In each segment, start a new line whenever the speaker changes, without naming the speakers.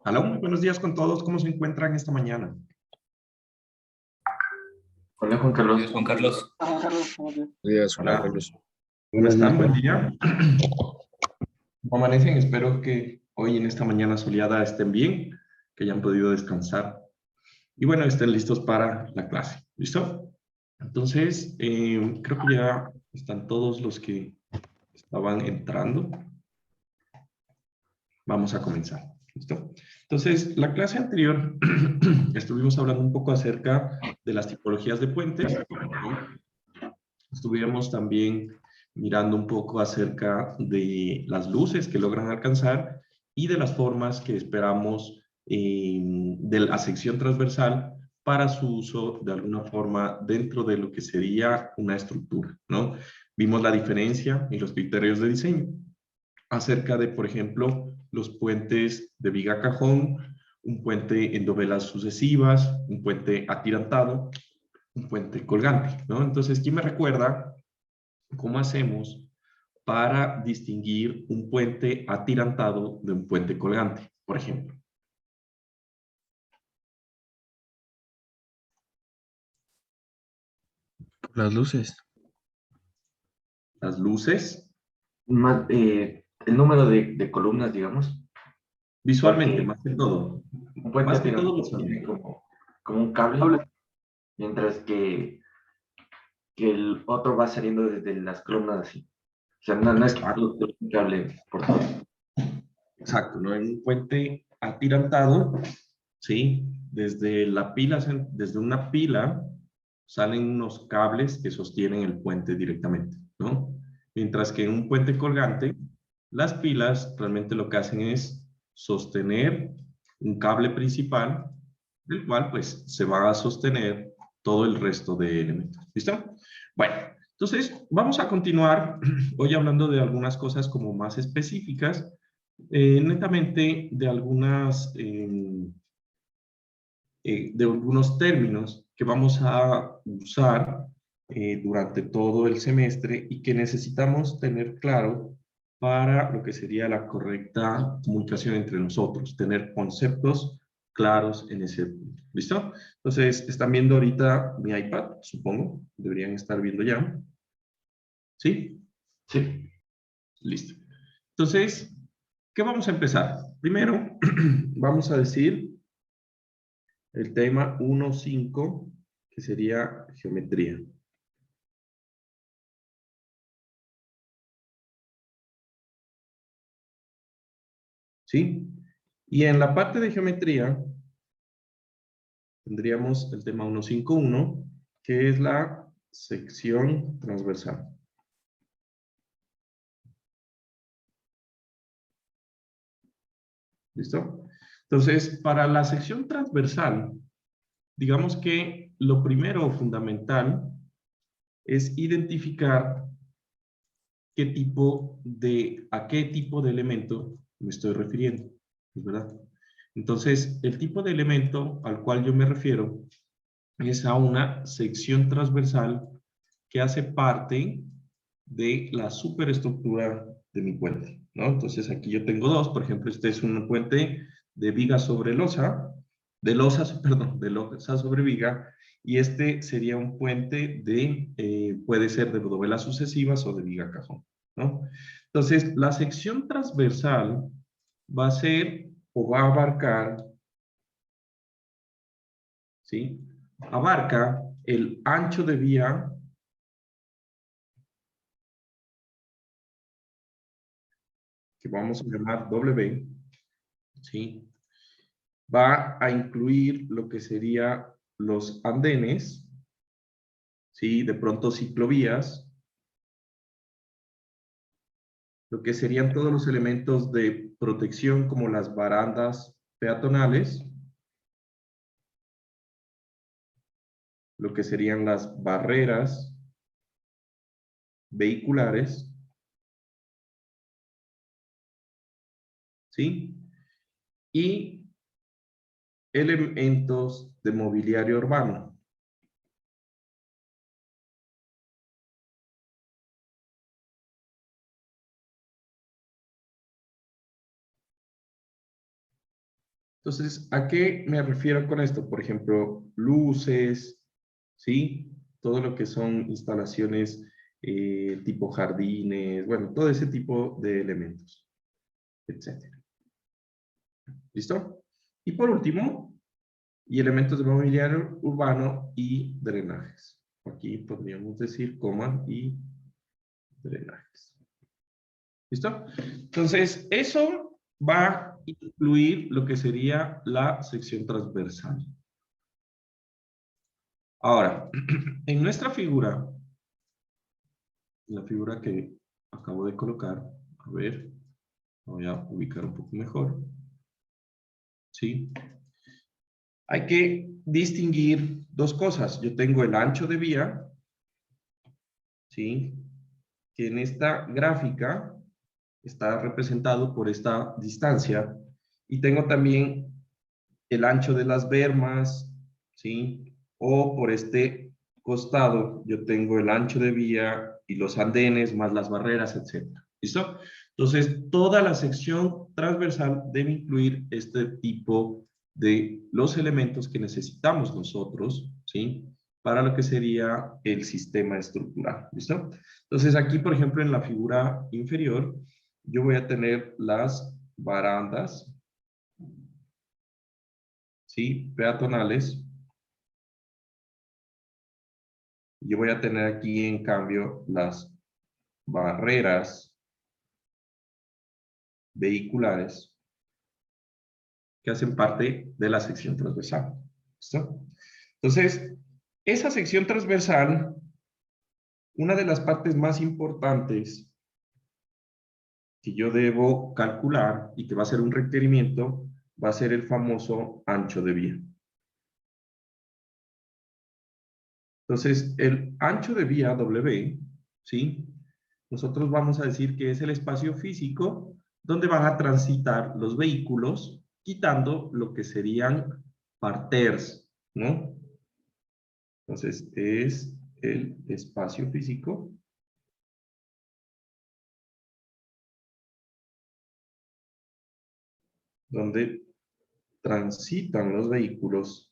Hola, muy buenos días con todos. ¿Cómo se encuentran esta mañana?
Hola Juan
Buenos
Carlos.
días, Juan Carlos.
Buenos días, Juan
Hola,
Carlos.
¿cómo están? Buen día. ¿Cómo amanecen? Espero que hoy en esta mañana soleada estén bien, que hayan podido descansar y bueno, estén listos para la clase. ¿Listo? Entonces, creo que ya están todos los que estaban entrando. Vamos a comenzar. ¿Listo? Entonces, la clase anterior estuvimos hablando un poco acerca de las tipologías de puentes, ¿no? Estuvimos también mirando un poco acerca de las luces que logran alcanzar y de las formas que esperamos de la sección transversal para su uso de alguna forma dentro de lo que sería una estructura, ¿no? Vimos la diferencia y los criterios de diseño acerca de, por ejemplo, los puentes de viga cajón, un puente en dovelas sucesivas, un puente atirantado, un puente colgante, ¿no? Entonces, ¿quién me recuerda cómo hacemos para distinguir un puente atirantado de un puente colgante, por ejemplo?
Las luces.
Las luces,
El número de columnas, digamos,
visualmente,
porque
más que todo.
un puente
Más que todo
atirantado tiene
visualmente.
como un cable, mientras que el otro va saliendo desde las columnas así. O sea, no es que
Exacto,
un cable por todo.
exacto, ¿no? En un puente atirantado, ¿sí? Desde la pila, desde una pila salen unos cables que sostienen el puente directamente, ¿no? Mientras que en un puente colgante, las pilas realmente lo que hacen es sostener un cable principal, del cual pues se va a sostener todo el resto de elementos. ¿Listo? Bueno, entonces vamos a continuar hoy hablando de algunas cosas como más específicas, netamente de algunos términos que vamos a usar durante todo el semestre y que necesitamos tener claro para lo que sería la correcta comunicación entre nosotros, tener conceptos claros en ese punto. ¿Listo? Entonces, están viendo ahorita mi iPad, supongo, deberían estar viendo ya. ¿Sí?
Sí.
Listo. Entonces, ¿qué vamos a empezar? Primero, vamos a decir el tema 1.5, que sería geometría. ¿Sí? Y en la parte de geometría tendríamos el tema 1.5.1, que es la sección transversal. ¿Listo? Entonces, para la sección transversal, digamos que lo primero fundamental es identificar a qué tipo de elemento me estoy refiriendo, ¿verdad? Entonces, el tipo de elemento al cual yo me refiero es a una sección transversal que hace parte de la superestructura de mi puente, ¿no? Entonces, aquí yo tengo dos, por ejemplo, este es un puente de viga sobre losa, perdón, de losa sobre viga, y este sería un puente puede ser de dovelas sucesivas o de viga cajón, ¿no? Entonces, la sección transversal va a ser o va a abarcar, ¿sí? Abarca el ancho de vía que vamos a llamar W, ¿sí? Va a incluir lo que sería los andenes, ¿sí? De pronto ciclovías, lo que serían todos los elementos de protección como las barandas peatonales, lo que serían las barreras vehiculares, ¿sí? Y elementos de mobiliario urbano. Entonces, ¿a qué me refiero con esto? Por ejemplo, luces, ¿sí? Todo lo que son instalaciones tipo jardines, bueno, todo ese tipo de elementos, etcétera. ¿Listo? Y por último, y elementos de mobiliario urbano y drenajes. Aquí podríamos decir coma y drenajes. ¿Listo? Entonces, eso va a incluir lo que sería la sección transversal. Ahora, en nuestra figura, la figura que acabo de colocar, a ver, voy a ubicar un poco mejor. ¿Sí? Hay que distinguir dos cosas. Yo tengo el ancho de vía, ¿sí? Que en esta gráfica está representado por esta distancia. Y tengo también el ancho de las bermas, ¿sí? O por este costado, yo tengo el ancho de vía y los andenes, más las barreras, etcétera. ¿Listo? Entonces, toda la sección transversal debe incluir este tipo de los elementos que necesitamos nosotros, ¿sí? Para lo que sería el sistema estructural. ¿Listo? Entonces, aquí, por ejemplo, en la figura inferior, yo voy a tener las barandas, ¿sí? Peatonales. Yo voy a tener aquí, en cambio, las barreras vehiculares que hacen parte de la sección transversal. ¿Listo? Entonces, esa sección transversal, una de las partes más importantes que yo debo calcular y que va a ser un requerimiento, va a ser el famoso ancho de vía. Entonces, el ancho de vía W, ¿sí? Nosotros vamos a decir que es el espacio físico donde van a transitar los vehículos, quitando lo que serían parterres, ¿no? Entonces, es el espacio físico donde transitan los vehículos,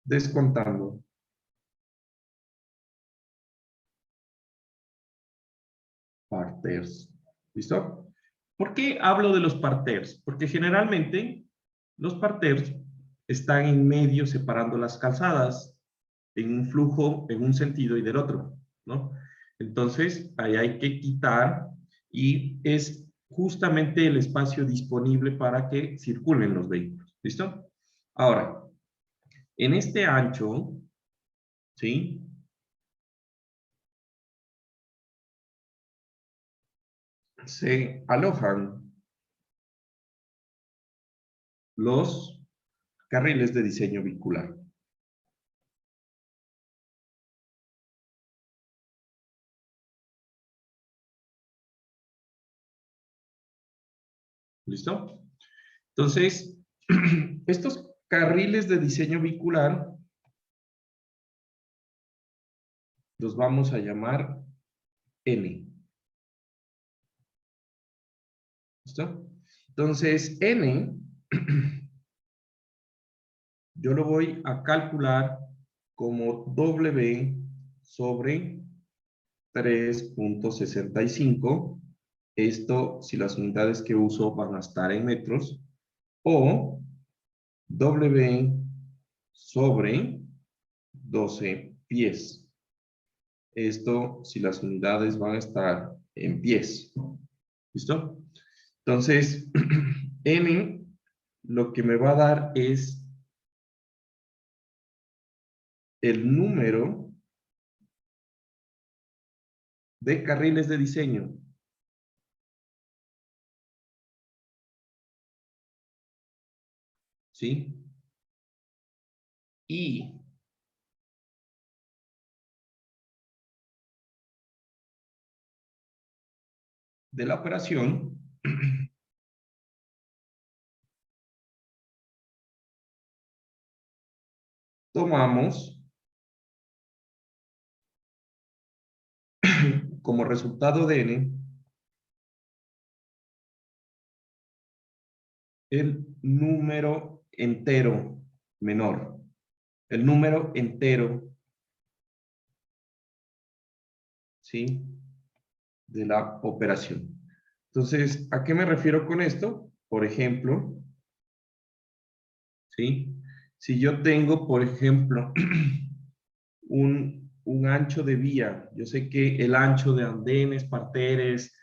descontando parterres. ¿Listo? ¿Por qué hablo de los parterres? Porque generalmente los parterres están en medio separando las calzadas en un flujo en un sentido y del otro, ¿no? Entonces, ahí hay que quitar y es justamente el espacio disponible para que circulen los vehículos. ¿Listo? Ahora, en este ancho, ¿sí? Se alojan los carriles de diseño vehicular. ¿Listo? Entonces, estos carriles de diseño vehicular los vamos a llamar N. ¿Listo? Entonces, N, yo lo voy a calcular como W sobre 3.65. Esto, si las unidades que uso van a estar en metros, o W sobre 12 pies. Esto, si las unidades van a estar en pies. ¿Listo? Entonces, N lo que me va a dar es el número de carriles de diseño. ¿Sí? Y de la operación, tomamos como resultado de N el número entero menor. El número entero, ¿sí?, de la operación. Entonces, ¿a qué me refiero con esto? Por ejemplo, ¿sí? Si yo tengo, por ejemplo, un ancho de vía, yo sé que el ancho de andenes, parteres,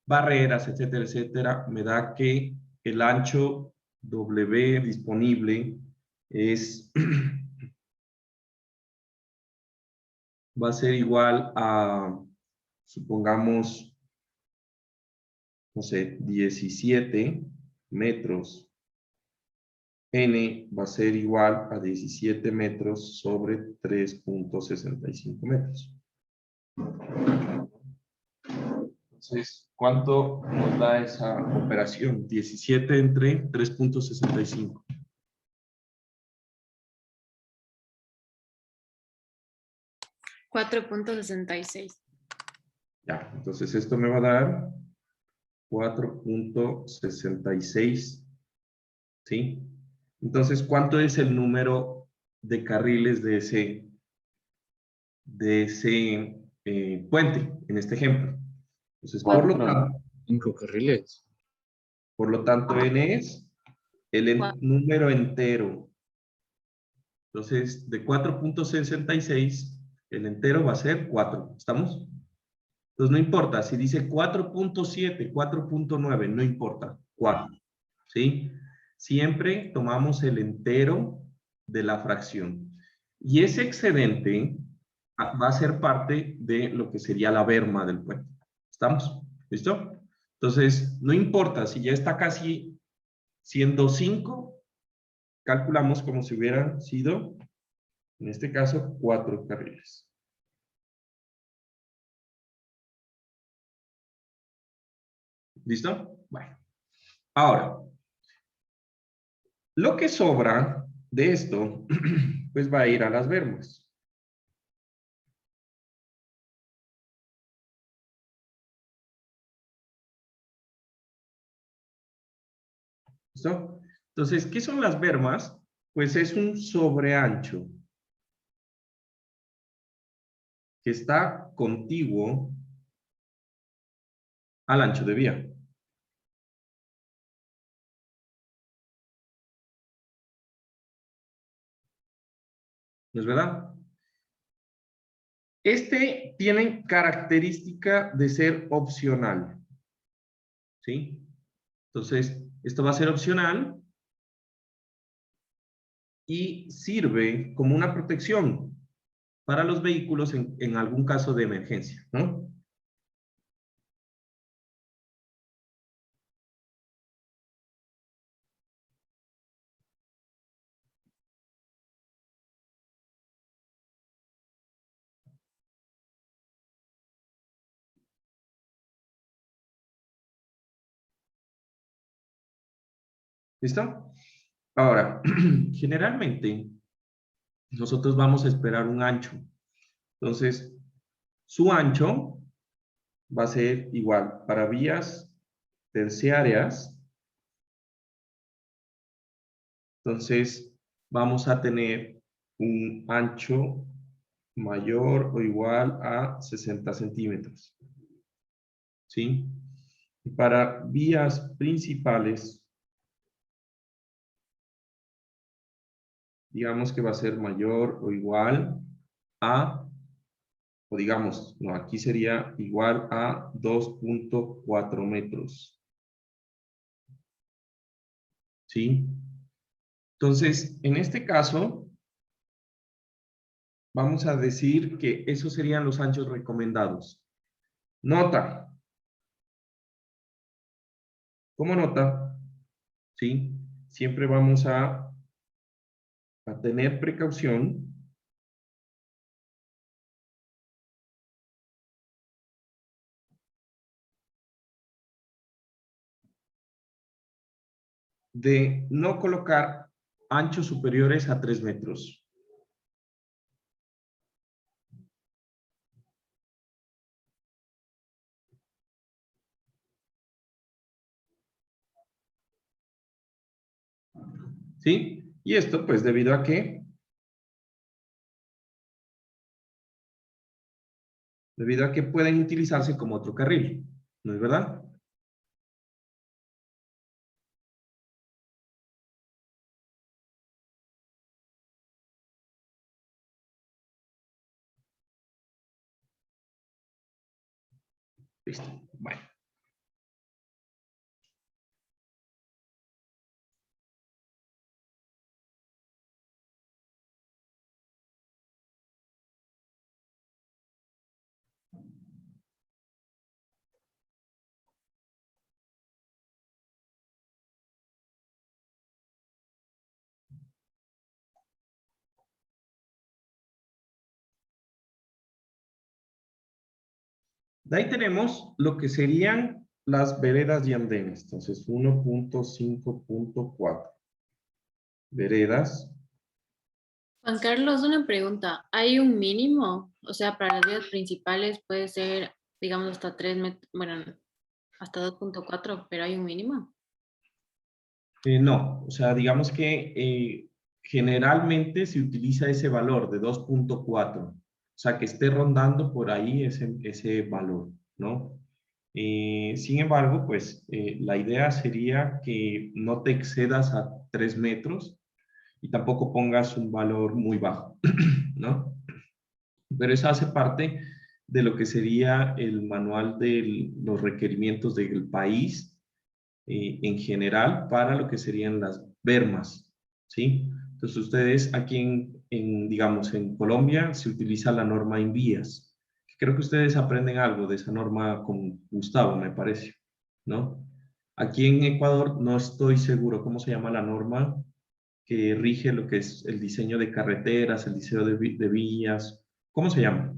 barreras, etcétera, etcétera, me da que el ancho W disponible es, va a ser igual a, supongamos, no sé, 17 metros. N va a ser igual a 17 metros sobre 3.65 metros. Entonces, ¿cuánto nos da esa operación? 17 entre 3.65.
$4.66.
Ya, entonces esto me va a dar 4.66, ¿sí? Entonces, ¿cuánto es el número de carriles de ese puente, en este ejemplo? Entonces,
Cuatro.
5 carriles.
por lo tanto, n es el número entero. Entonces, de 4.66, el entero va a ser 4. ¿Estamos? Entonces, no importa. Si dice 4.7, 4.9, no importa. 4. ¿Sí? Siempre tomamos el entero de la fracción. Y ese excedente va a ser parte de lo que sería la berma del puente. ¿Estamos? ¿Listo? Entonces, no importa si ya está casi siendo 5, calculamos como si hubieran sido, en este caso, 4 carriles. ¿Listo? Bueno. Ahora, lo que sobra de esto, pues va a ir a las bermas. ¿Listo? Entonces, ¿qué son las bermas? Pues es un sobreancho que está contiguo al ancho de vía. ¿No es verdad? Este tiene característica de ser opcional. ¿Sí? Entonces, esto va a ser opcional y sirve como una protección para los vehículos en algún caso de emergencia, ¿no? ¿Listo? Ahora, generalmente nosotros vamos a esperar un ancho. Entonces, su ancho va a ser igual para vías terciarias. Entonces, vamos a tener un ancho mayor o igual a 60 centímetros. ¿Sí? Y para vías principales, digamos que va a ser mayor o igual a, o digamos, no, aquí sería igual a 2.4 metros. ¿Sí? Entonces, en este caso, vamos a decir que esos serían los anchos recomendados. Nota. Como nota, ¿sí? Siempre vamos a tener precaución de no colocar anchos superiores a 3 metros. ¿sí? Y esto, pues, debido a que, pueden utilizarse como otro carril, ¿no es verdad? Listo. Bueno. De ahí tenemos lo que serían las veredas y andenes. Entonces, 1.5.4. Veredas.
Juan Carlos, una pregunta. ¿Hay un mínimo? O sea, para las vías principales puede ser, digamos, hasta 3 metros, bueno, hasta 2.4, pero hay un mínimo.
No, o sea, digamos que generalmente se utiliza ese valor de 2.4, o sea, que esté rondando por ahí ese valor, ¿no? Sin embargo, pues la idea sería que no te excedas a 3 metros y tampoco pongas un valor muy bajo, ¿no? Pero eso hace parte de lo que sería el manual de los requerimientos del país en general para lo que serían las bermas, ¿sí? Entonces ustedes aquí digamos, en Colombia se utiliza la norma INVIAS. Creo que ustedes aprenden algo de esa norma con Gustavo, me parece, ¿no? Aquí en Ecuador no estoy seguro cómo se llama la norma que rige lo que es el diseño de carreteras, el diseño de vías. ¿Cómo se llama?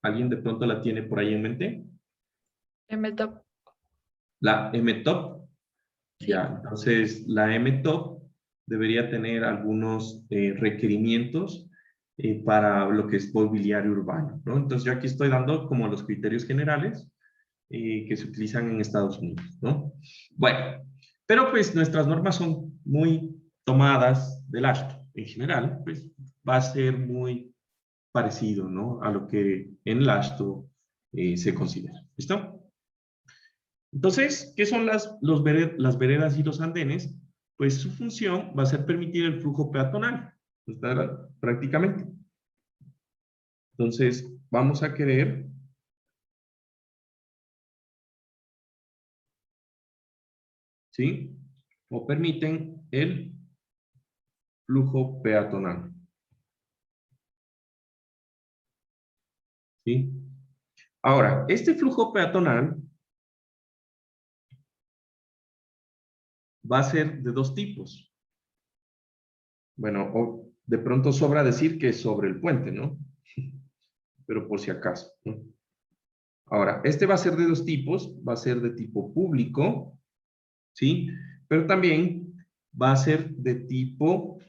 ¿Alguien de pronto la tiene por ahí en mente?
MTOP.
La MTOP.
Sí.
Ya, entonces la MTOP debería tener algunos requerimientos para lo que es mobiliario urbano, ¿no? Entonces yo aquí estoy dando como los criterios generales que se utilizan en Estados Unidos, ¿no? Bueno, pero pues nuestras normas son muy tomadas del ASHTO. En general, pues va a ser muy parecido, ¿no? A lo que en el ASHTO se considera. ¿Listo? Entonces, ¿qué son las veredas y los andenes? Pues su función va a ser permitir el flujo peatonal, ¿verdad? Prácticamente. Entonces, vamos a querer, ¿sí? O permiten el flujo peatonal, ¿sí? Ahora, este flujo peatonal va a ser de dos tipos. Bueno, o de pronto sobra decir que es sobre el puente, ¿no? Pero por si acaso, ¿no? Ahora, este va a ser de dos tipos, va a ser de tipo público, ¿sí? Pero también va a ser de tipo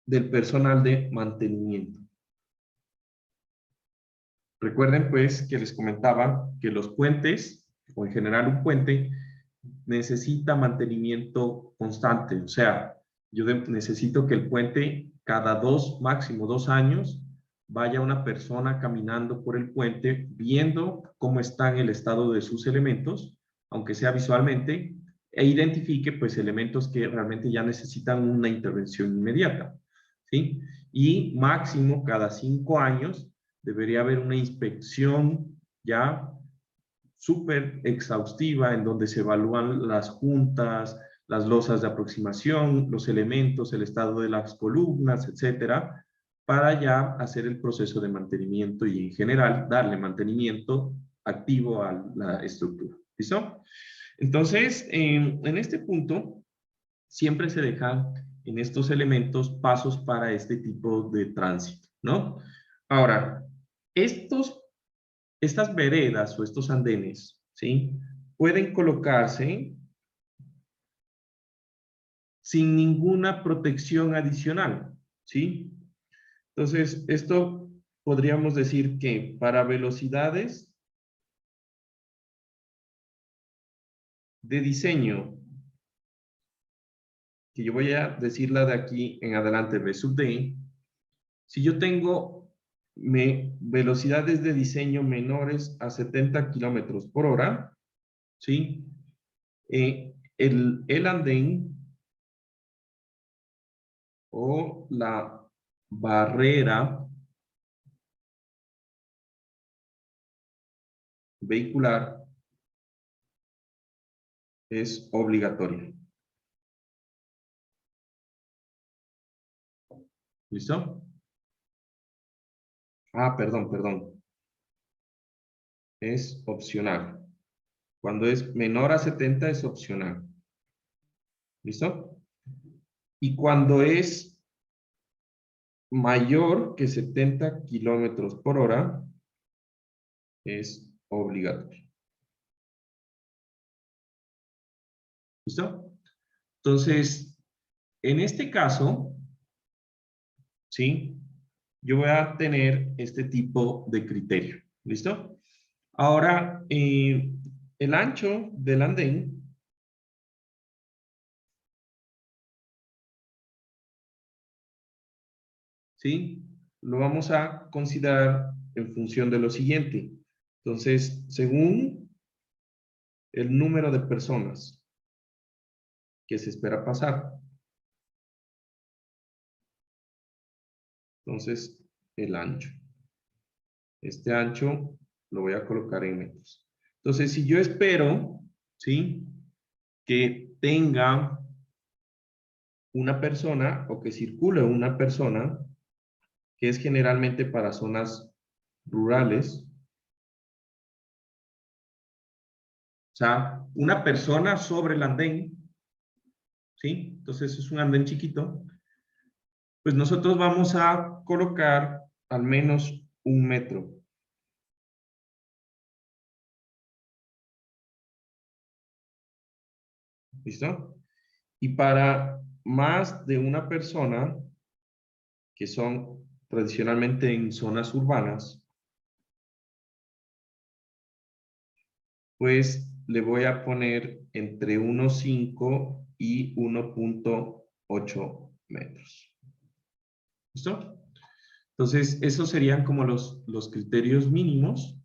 del personal de mantenimiento. Recuerden, pues, que les comentaba que los puentes, o en general un puente, necesita mantenimiento constante. O sea, yo necesito que el puente cada máximo 2 años, vaya una persona caminando por el puente, viendo cómo está en el estado de sus elementos, aunque sea visualmente, e identifique pues elementos que realmente ya necesitan una intervención inmediata, ¿sí? Y máximo cada 5 años debería haber una inspección ya súper exhaustiva en donde se evalúan las juntas, las losas de aproximación, los elementos, el estado de las columnas, etcétera, para ya hacer el proceso de mantenimiento y en general darle mantenimiento activo a la estructura. ¿Listo? Entonces, en este punto, siempre se dejan en estos elementos pasos para este tipo de tránsito, ¿no? Ahora, estas veredas o estos andenes, ¿sí? Pueden colocarse sin ninguna protección adicional, ¿sí? Entonces, esto podríamos decir que para velocidades de diseño que yo voy a decirla de aquí en adelante, B sub D, si yo tengo velocidades de diseño menores a 70 kilómetros por hora, ¿sí? El andén o la barrera vehicular es obligatoria. ¿Listo? Ah, perdón. Es opcional. Cuando es menor a 70 es opcional. ¿Listo? Y cuando es mayor que 70 kilómetros por hora es obligatorio. ¿Listo? Entonces, en este caso, ¿sí? Yo voy a tener este tipo de criterio. ¿Listo? Ahora, el ancho del andén, ¿sí? Lo vamos a considerar en función de lo siguiente. Entonces, según el número de personas que se espera pasar, entonces el ancho. Este ancho lo voy a colocar en metros. Entonces, si yo espero, ¿sí? Que tenga una persona o que circule una persona, que es generalmente para zonas rurales, o sea, una persona sobre el andén, ¿sí? Entonces es un andén chiquito, pues nosotros vamos a colocar al menos 1 metro. ¿Listo? Y para más de una persona, que son tradicionalmente en zonas urbanas, pues le voy a poner entre 1,5 y 1,8 metros. ¿Listo? Entonces, esos serían como los criterios mínimos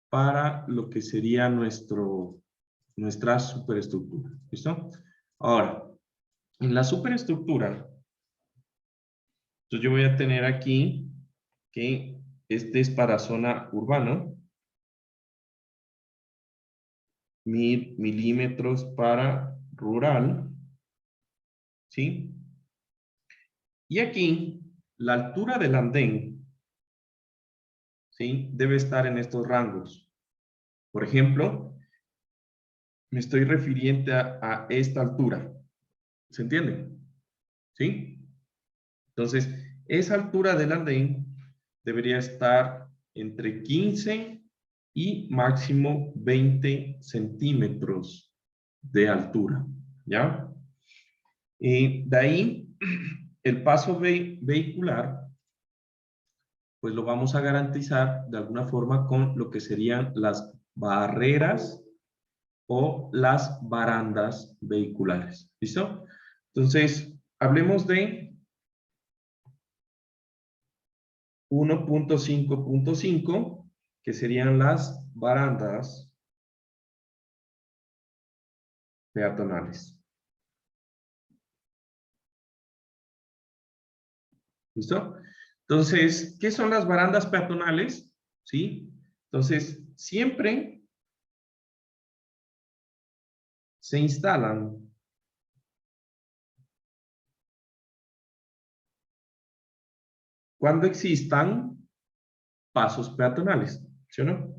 para lo que sería nuestra superestructura. ¿Listo? Ahora, en la superestructura, entonces yo voy a tener aquí que este es para zona urbana, 1000 milímetros para rural, ¿sí? Y aquí, la altura del andén, ¿sí? Debe estar en estos rangos. Por ejemplo, me estoy refiriendo a esta altura. ¿Se entiende? ¿Sí? Entonces, esa altura del andén debería estar entre 15 y máximo 20 centímetros de altura. ¿Ya? De ahí, el paso vehicular, pues lo vamos a garantizar de alguna forma con lo que serían las barreras o las barandas vehiculares. ¿Listo? Entonces, hablemos de 1,5.5, que serían las barandas peatonales. ¿Listo? Entonces, ¿qué son las barandas peatonales? ¿Sí? Entonces, siempre se instalan cuando existan pasos peatonales, ¿sí o no?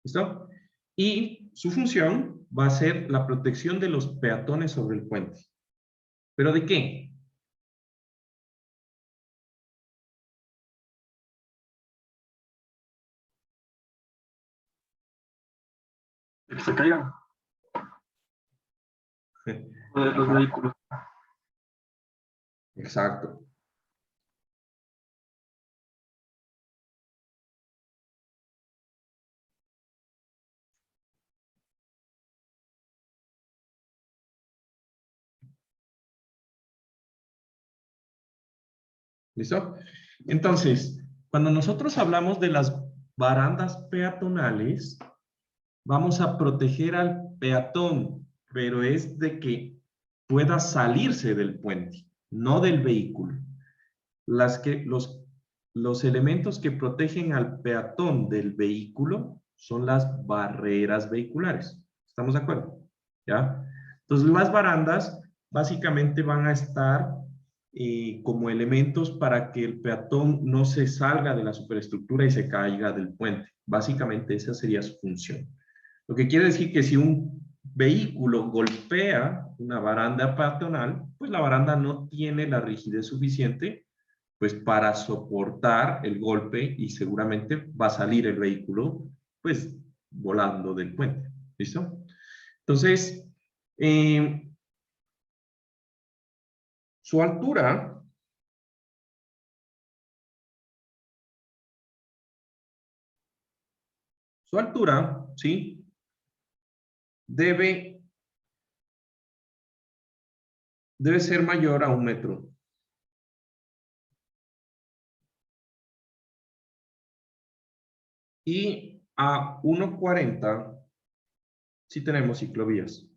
¿Listo? Y su función va a ser la protección de los peatones sobre el puente. ¿Pero de qué?
Que se caigan los vehículos.
Exacto. ¿Listo? Entonces, cuando nosotros hablamos de las barandas peatonales, vamos a proteger al peatón, pero es de que pueda salirse del puente, no del vehículo. Los elementos que protegen al peatón del vehículo son las barreras vehiculares. ¿Estamos de acuerdo? ¿Ya? Entonces, las barandas básicamente van a estar como elementos para que el peatón no se salga de la superestructura y se caiga del puente. Básicamente esa sería su función. Lo que quiere decir que si un vehículo golpea una baranda peatonal, pues la baranda no tiene la rigidez suficiente pues para soportar el golpe y seguramente va a salir el vehículo pues volando del puente. ¿Listo? Entonces, su altura ¿sí? Debe ser mayor a 1 metro. Y a 1,40 si tenemos ciclovías.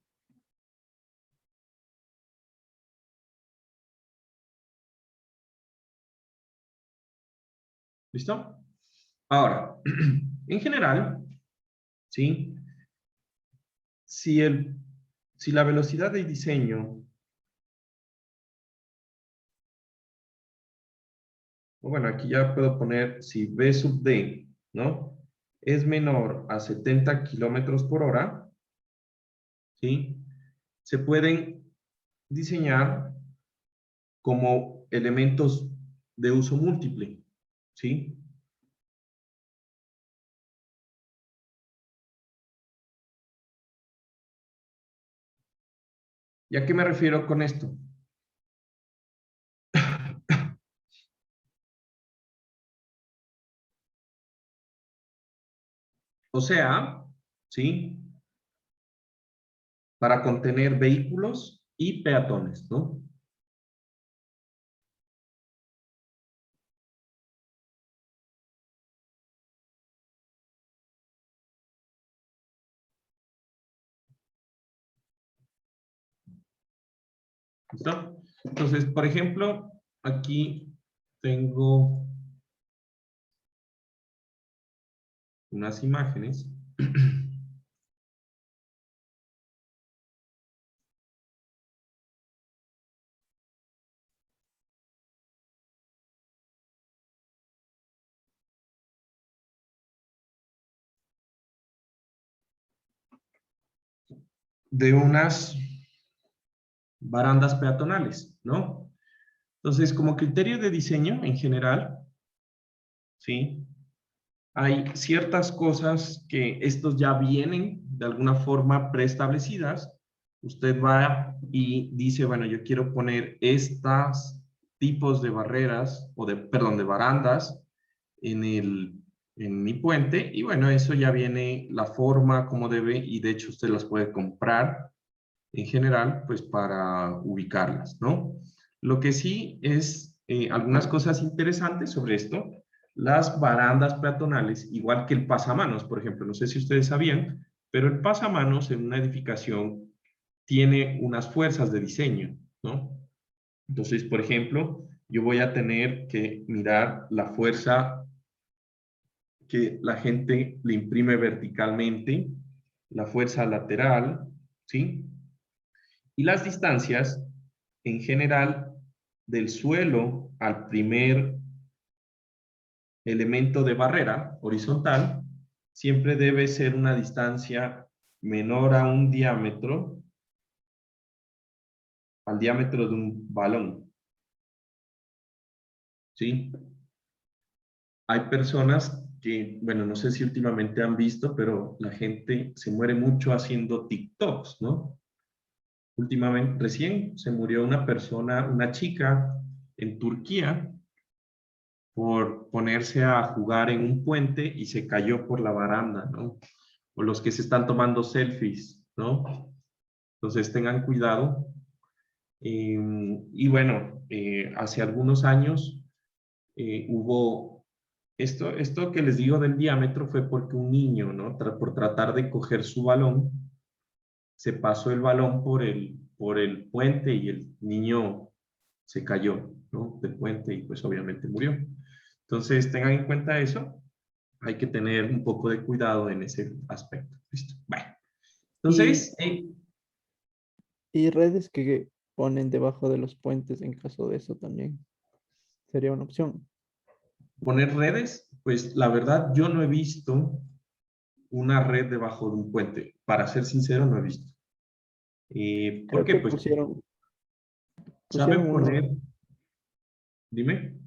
¿Listo? Ahora, en general, ¿sí? Si la velocidad de diseño, o bueno, aquí ya puedo poner si V sub D, ¿no? Es menor a 70 kilómetros por hora, ¿sí? Se pueden diseñar como elementos de uso múltiple, ¿sí? ¿Y a qué me refiero con esto? O sea, ¿sí? Para contener vehículos y peatones, ¿no? ¿Listo? Entonces, por ejemplo, aquí tengo unas imágenes. De unas barandas peatonales, ¿no? Entonces, como criterio de diseño en general, ¿sí? Hay ciertas cosas que estos ya vienen de alguna forma preestablecidas. Usted va y dice, bueno, yo quiero poner estos tipos de barreras, o perdón, de barandas en mi puente, y bueno, eso ya viene la forma como debe, y de hecho usted las puede comprar en general, pues para ubicarlas, ¿no? Lo que sí es algunas cosas interesantes sobre esto, las barandas peatonales, igual que el pasamanos, por ejemplo, no sé si ustedes sabían, pero el pasamanos en una edificación tiene unas fuerzas de diseño, ¿no? Entonces, por ejemplo, yo voy a tener que mirar la fuerza que la gente le imprime verticalmente, la fuerza lateral, ¿sí? Y las distancias, en general, del suelo al primer elemento de barrera horizontal, siempre debe ser una distancia menor a un diámetro, al diámetro de un balón. ¿Sí? Hay personas que, bueno, no sé si últimamente han visto, pero la gente se muere mucho haciendo TikToks, ¿no? Últimamente, recién se murió una persona, una chica en Turquía, por ponerse a jugar en un puente y se cayó por la baranda, ¿no? O los que se están tomando selfies, ¿no? Entonces tengan cuidado. Y bueno, hace algunos años hubo, esto que les digo del diámetro fue porque un niño, ¿no? Por tratar de coger su balón, se pasó el balón por el puente y el niño se cayó, ¿no? Del puente y pues obviamente murió. Entonces tengan en cuenta eso. Hay que tener un poco de cuidado en ese aspecto. ¿Listo? Bueno. Entonces,
Y redes que ponen debajo de los puentes en caso de eso también sería una opción.
poner redes, pues la verdad yo no he visto una red debajo de un puente. Para ser sincero, no he visto. ¿Por
Creo
qué?
que
Pues
pusieron
saben
uno,
poner, dime.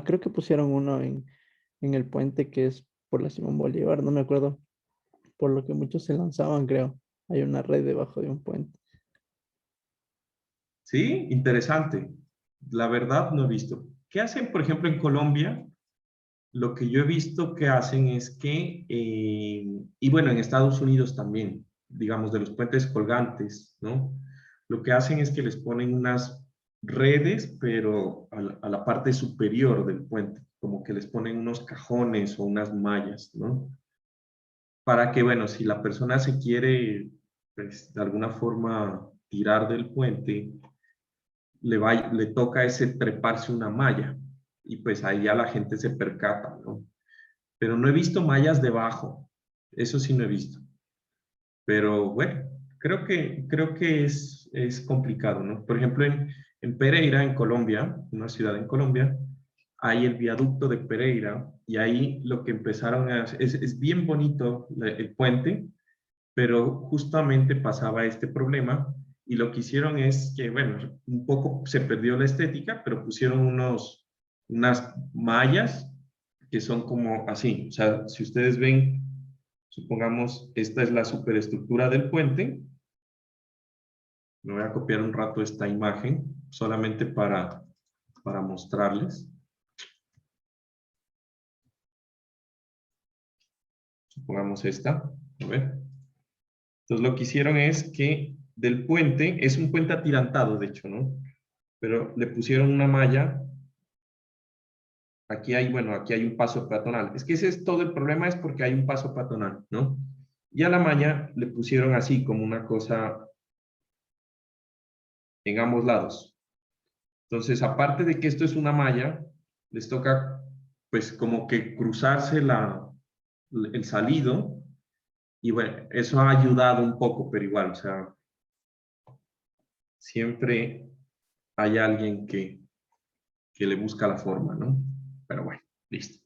creo que pusieron uno en el puente que es por la Simón Bolívar, no me acuerdo, por lo que muchos se lanzaban, creo. Hay una red debajo de un puente.
Sí, interesante. La verdad no he visto. ¿Qué hacen, por ejemplo, en Colombia? Lo que yo he visto que hacen es que, y bueno, en Estados Unidos también, digamos, de los puentes colgantes, ¿no? Lo que hacen es que les ponen unas redes, pero a la parte superior del puente, como que les ponen unos cajones o unas mallas, ¿no? Para que, bueno, si la persona se quiere, pues, de alguna forma tirar del puente, le toca ese treparse una malla y pues ahí ya la gente se percata, ¿no? Pero no he visto mallas debajo, eso sí no he visto. Pero bueno, creo que es complicado, ¿no? Por ejemplo, en Pereira, en Colombia, una ciudad en Colombia, hay el viaducto de Pereira y ahí lo que empezaron a hacer, es bien bonito el puente, pero justamente pasaba este problema y lo que hicieron es que, bueno, un poco se perdió la estética, pero pusieron unas mallas que son como así, o sea, si ustedes ven, supongamos, esta es la superestructura del puente, me voy a copiar un rato esta imagen, solamente para mostrarles. Supongamos esta, a ver. Entonces lo que hicieron es que del puente, es un puente atirantado, de hecho, ¿no? Pero le pusieron una malla. Aquí hay, bueno, aquí hay un paso peatonal. Es que ese es todo el problema, es porque hay un paso peatonal, ¿no? Y a la malla le pusieron así, como una cosa en ambos lados. Entonces, aparte de que esto es una malla, les toca, pues, como que cruzarse el salido. Y bueno, eso ha ayudado un poco, pero igual, o sea, siempre hay alguien que le busca la forma, ¿no? Pero bueno, listo.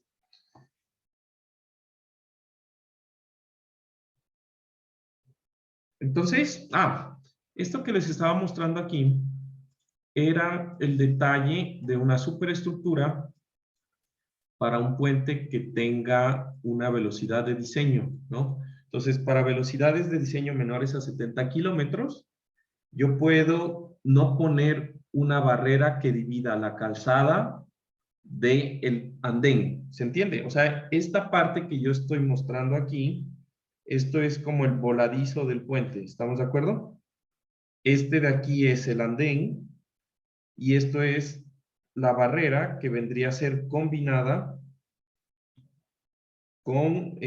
Entonces, esto que les estaba mostrando aquí era el detalle de una superestructura para un puente que tenga una velocidad de diseño, ¿no? Entonces, para velocidades de diseño menores a 70 kilómetros, yo puedo no poner una barrera que divida la calzada del andén, ¿se entiende? O sea, esta parte que yo estoy mostrando aquí, esto es como el voladizo del puente, ¿estamos de acuerdo? Este de aquí es el andén y esto es la barrera que vendría a ser combinada con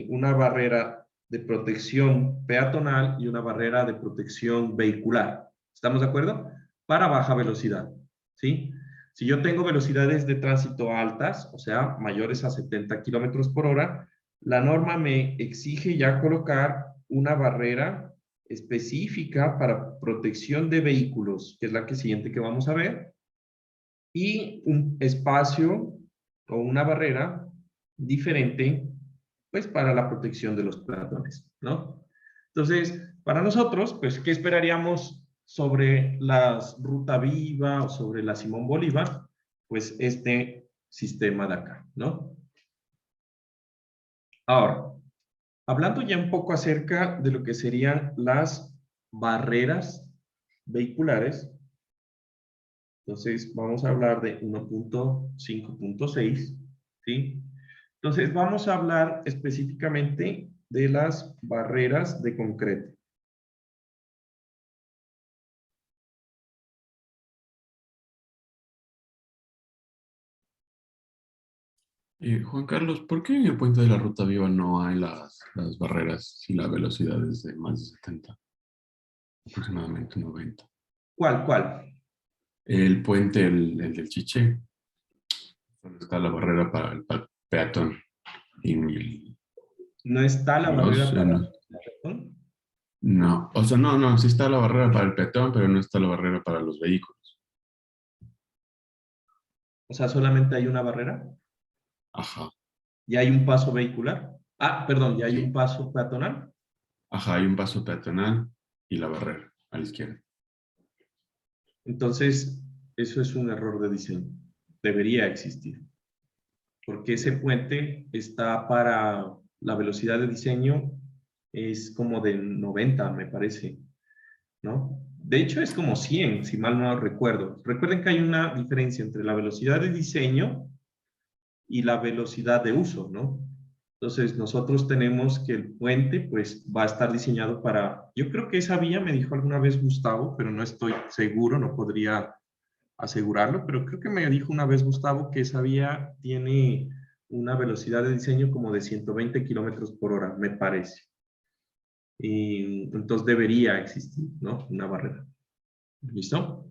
una barrera de protección peatonal y una barrera de protección vehicular. ¿Estamos de acuerdo? Para baja velocidad, ¿sí? Si yo tengo velocidades de tránsito altas, o sea, mayores a 70 kilómetros por hora, la norma me exige ya colocar una barrera específica para protección de vehículos, que es la que siguiente que vamos a ver, y un espacio o una barrera diferente, pues para la protección de los peatones, ¿no? Entonces, para nosotros, pues, ¿qué esperaríamos sobre la Ruta Viva o sobre la Simón Bolívar? Pues este sistema de acá, ¿no? Ahora, hablando ya un poco acerca de lo que serían las barreras vehiculares, entonces vamos a hablar de 1.5.6, ¿sí? Entonces vamos a hablar específicamente de las barreras de concreto.
Juan Carlos, ¿por qué en el puente de la Ruta Viva no hay las barreras si la velocidad es de más de 70, aproximadamente 90?
¿Cuál?
El puente, el del Chiché, donde está la barrera para el peatón. En el,
¿No está la barrera para
no,
el peatón?
no, o sea, no, sí está la barrera para el peatón, pero no está la barrera para los vehículos.
O sea, solamente hay una barrera
Ajá,
y hay un paso vehicular. Ah, perdón, y hay un
sí.
paso peatonal.
Ajá, hay un paso peatonal y la barrera a la izquierda.
Entonces, eso es un error de diseño. Debería existir. Porque ese puente está para la velocidad de diseño es como de 90, me parece, ¿no? De hecho, es como 100, si mal no recuerdo. Recuerden que hay una diferencia entre la velocidad de diseño y la velocidad de uso, ¿no? Entonces, nosotros tenemos que el puente, pues, va a estar diseñado para... Yo creo que esa vía me dijo alguna vez Gustavo, pero no estoy seguro, no podría asegurarlo, pero creo que me dijo una vez Gustavo que esa vía tiene una velocidad de diseño como de 120 kilómetros por hora, me parece. Y entonces debería existir, ¿no? Una barrera. ¿Listo?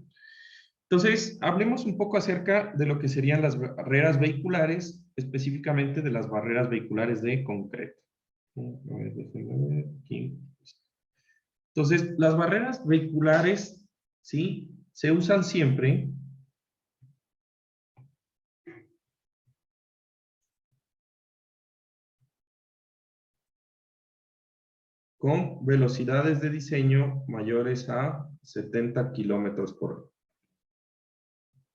Entonces, hablemos un poco acerca de lo que serían las barreras vehiculares, específicamente de las barreras vehiculares de concreto. A ver, déjenme ver aquí. Entonces, las barreras vehiculares, ¿sí? Se usan siempre con velocidades de diseño mayores a 70 kilómetros por hora.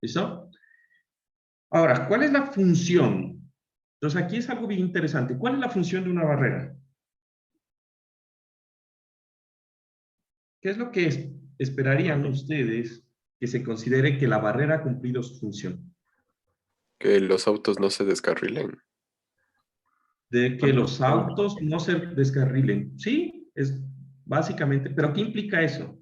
¿Listo? Ahora, ¿cuál es la función? Entonces, aquí es algo bien interesante. ¿Cuál es la función de una barrera? ¿Qué es lo que esperarían ustedes que se considere que la barrera ha cumplido su función?
Que los autos no se descarrilen.
De que los autos no se descarrilen. Sí, es básicamente, pero ¿qué implica eso?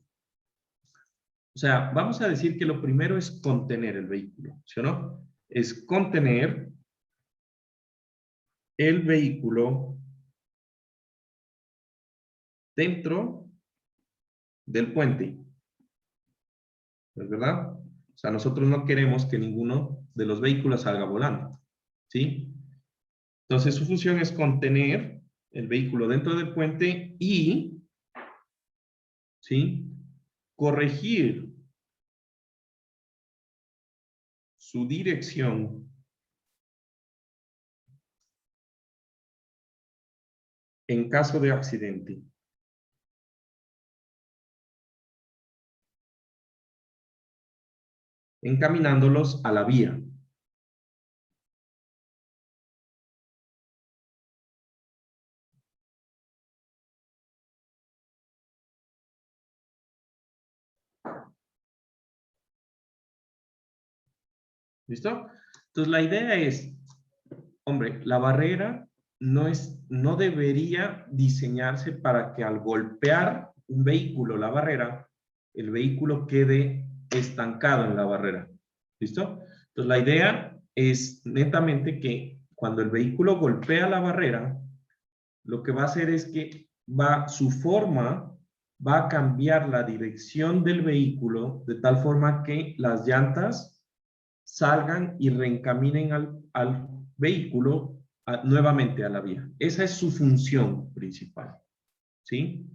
O sea, vamos a decir que lo primero es contener el vehículo, ¿sí o no? Es contener el vehículo dentro del puente, ¿es verdad? O sea, nosotros no queremos que ninguno de los vehículos salga volando, ¿sí? Entonces, su función es contener el vehículo dentro del puente y, ¿sí? Corregir su dirección en caso de accidente. Encaminándolos a la vía. ¿Listo? Entonces, la idea es, hombre, la barrera no debería diseñarse para que al golpear un vehículo la barrera, el vehículo quede estancado en la barrera. ¿Listo? Entonces, la idea es netamente que cuando el vehículo golpea la barrera, lo que va a hacer es que su forma va a cambiar la dirección del vehículo de tal forma que las llantas salgan y reencaminen al vehículo nuevamente a la vía. Esa es su función principal. ¿Sí?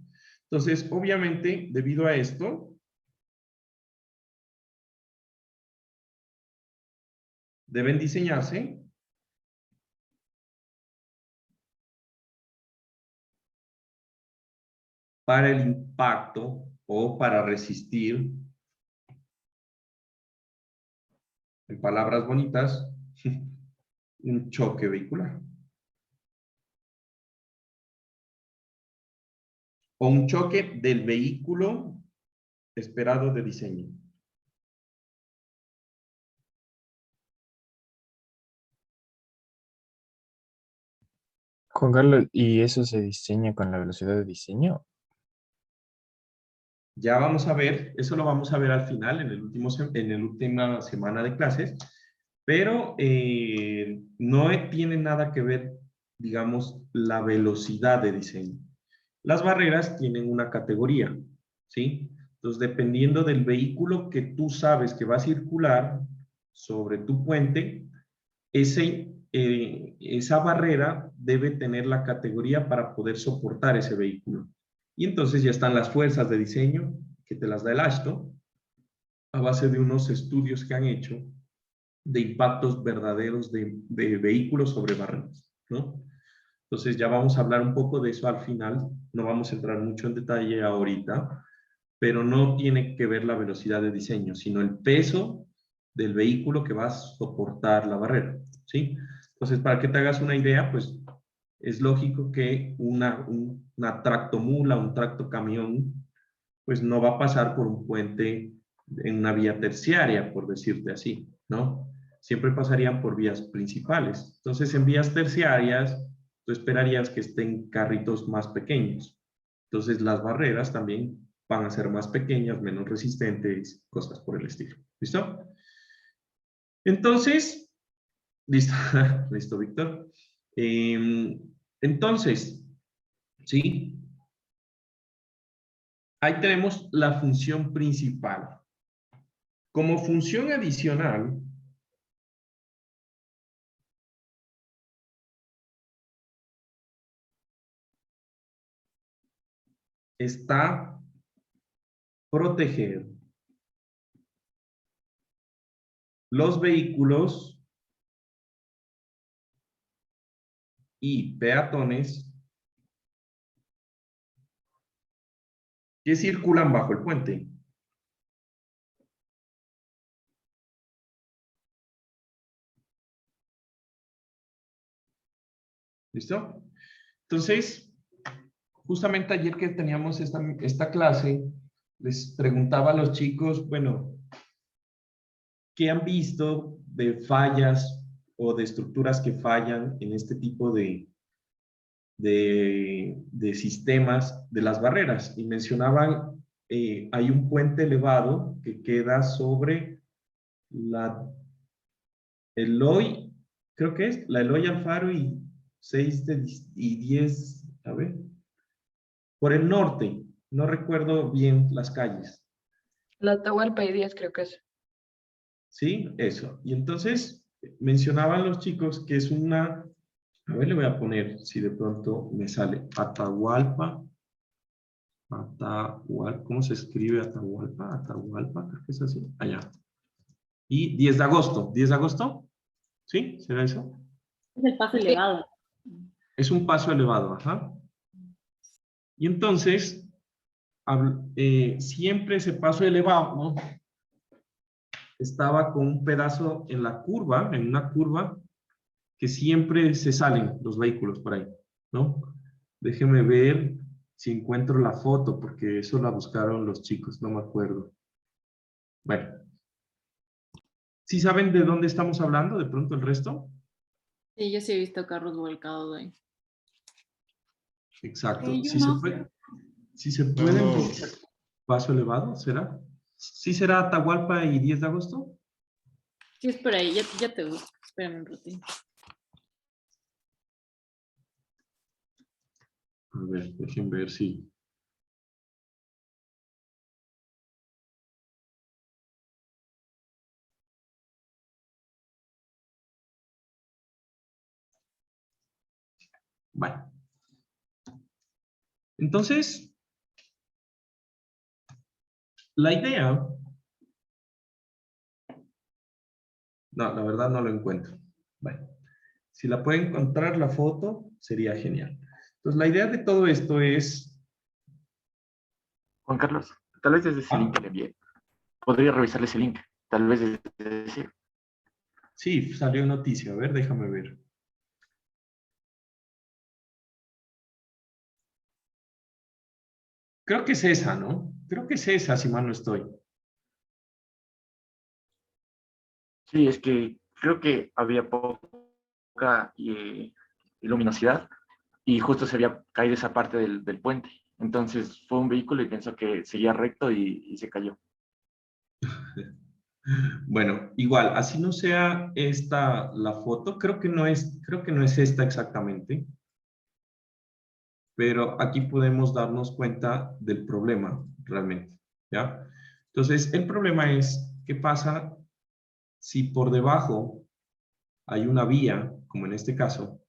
Entonces, obviamente, debido a esto, deben diseñarse para el impacto o para resistir, en palabras bonitas, un choque vehicular. O un choque del vehículo esperado de diseño.
Juan Carlos, ¿y eso se diseña con la velocidad de diseño?
Ya vamos a ver, eso lo vamos a ver al final, en la última semana de clases, pero no tiene nada que ver, digamos, la velocidad de diseño. Las barreras tienen una categoría, ¿sí? Entonces, dependiendo del vehículo que tú sabes que va a circular sobre tu puente, esa barrera debe tener la categoría para poder soportar ese vehículo. Y entonces ya están las fuerzas de diseño que te las da el AASHTO a base de unos estudios que han hecho de impactos verdaderos de vehículos sobre barreras, ¿no? Entonces ya vamos a hablar un poco de eso al final, no vamos a entrar mucho en detalle ahorita, pero no tiene que ver la velocidad de diseño, sino el peso del vehículo que va a soportar la barrera, ¿sí? Entonces, para que te hagas una idea, pues es lógico que una tractomula, un tractocamión, pues no va a pasar por un puente en una vía terciaria, por decirte así, ¿no? Siempre pasarían por vías principales. Entonces, en vías terciarias, tú esperarías que estén carritos más pequeños. Entonces, las barreras también van a ser más pequeñas, menos resistentes, cosas por el estilo. ¿Listo? Entonces, listo, listo, Víctor. Entonces, ¿sí? Ahí tenemos la función principal. Como función adicional, está proteger los vehículos y peatones que circulan bajo el puente. ¿Listo? Entonces, justamente ayer que teníamos esta clase, les preguntaba a los chicos, bueno, ¿qué han visto de fallas o de estructuras que fallan en este tipo de sistemas de las barreras? Y mencionaban, hay un puente elevado que queda sobre la Eloy, creo que es la Eloy Alfaro y 6 y 10, a ver, por el norte, no recuerdo bien las calles.
La Atahualpa y 10 creo que es.
¿Sí? Eso. Y entonces mencionaban los chicos que es una, a ver, le voy a poner si de pronto me sale Atahualpa, ¿cómo se escribe Atahualpa? Atahualpa, creo que es así, allá. Y 10 de agosto, ¿10 de agosto? ¿Sí? ¿Será eso?
Es el paso elevado.
Es un paso elevado, ajá. Y entonces, siempre ese paso elevado, ¿no? Estaba con un pedazo en la curva, en una curva, que siempre se salen los vehículos por ahí, ¿no? Déjenme ver si encuentro la foto, porque eso la buscaron los chicos, no me acuerdo. Bueno. ¿Sí saben de dónde estamos hablando, de pronto el resto?
Sí, yo sí he visto carros volcados ahí.
Exacto.
Yo
Si
no.
se puede, paso elevado, ¿será? ¿Sí será Atahualpa y 10 de agosto?
Sí, es por ahí, ya te busco. Espérame un ratito.
A ver, dejen ver si... Bueno. Entonces, la idea... No, la verdad no lo encuentro. Bueno, si la pueden encontrar la foto, sería genial. Entonces, la idea de todo esto es...
Juan Carlos, tal vez desde ese
Ah,
link que le envié. Podría revisarle ese link. Tal vez desde ese.
sí, salió noticia. A ver, déjame ver. Creo que es esa, ¿no? Creo que es esa, si mal no estoy.
Sí, es que creo que había poca luminosidad y justo se había caído esa parte del puente. Entonces fue un vehículo y pensó que seguía recto y se cayó.
Bueno, igual, así no sea esta la foto, creo que no es esta exactamente, pero aquí podemos darnos cuenta del problema realmente, ¿ya? Entonces, el problema es, ¿qué pasa si por debajo hay una vía, como en este caso,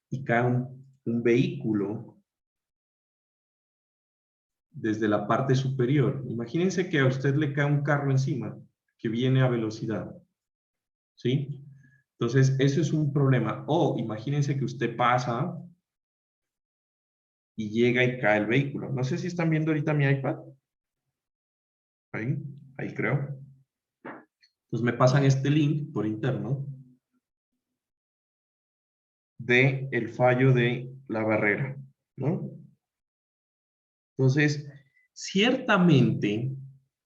y cae un vehículo desde la parte superior? Imagínense que a usted le cae un carro encima que viene a velocidad, ¿sí? Entonces, eso es un problema. O imagínense que usted pasa y llega y cae el vehículo. No sé si están viendo ahorita mi iPad. Ahí creo. Entonces me pasan este link por interno de el fallo de la barrera, ¿no? Entonces, ciertamente,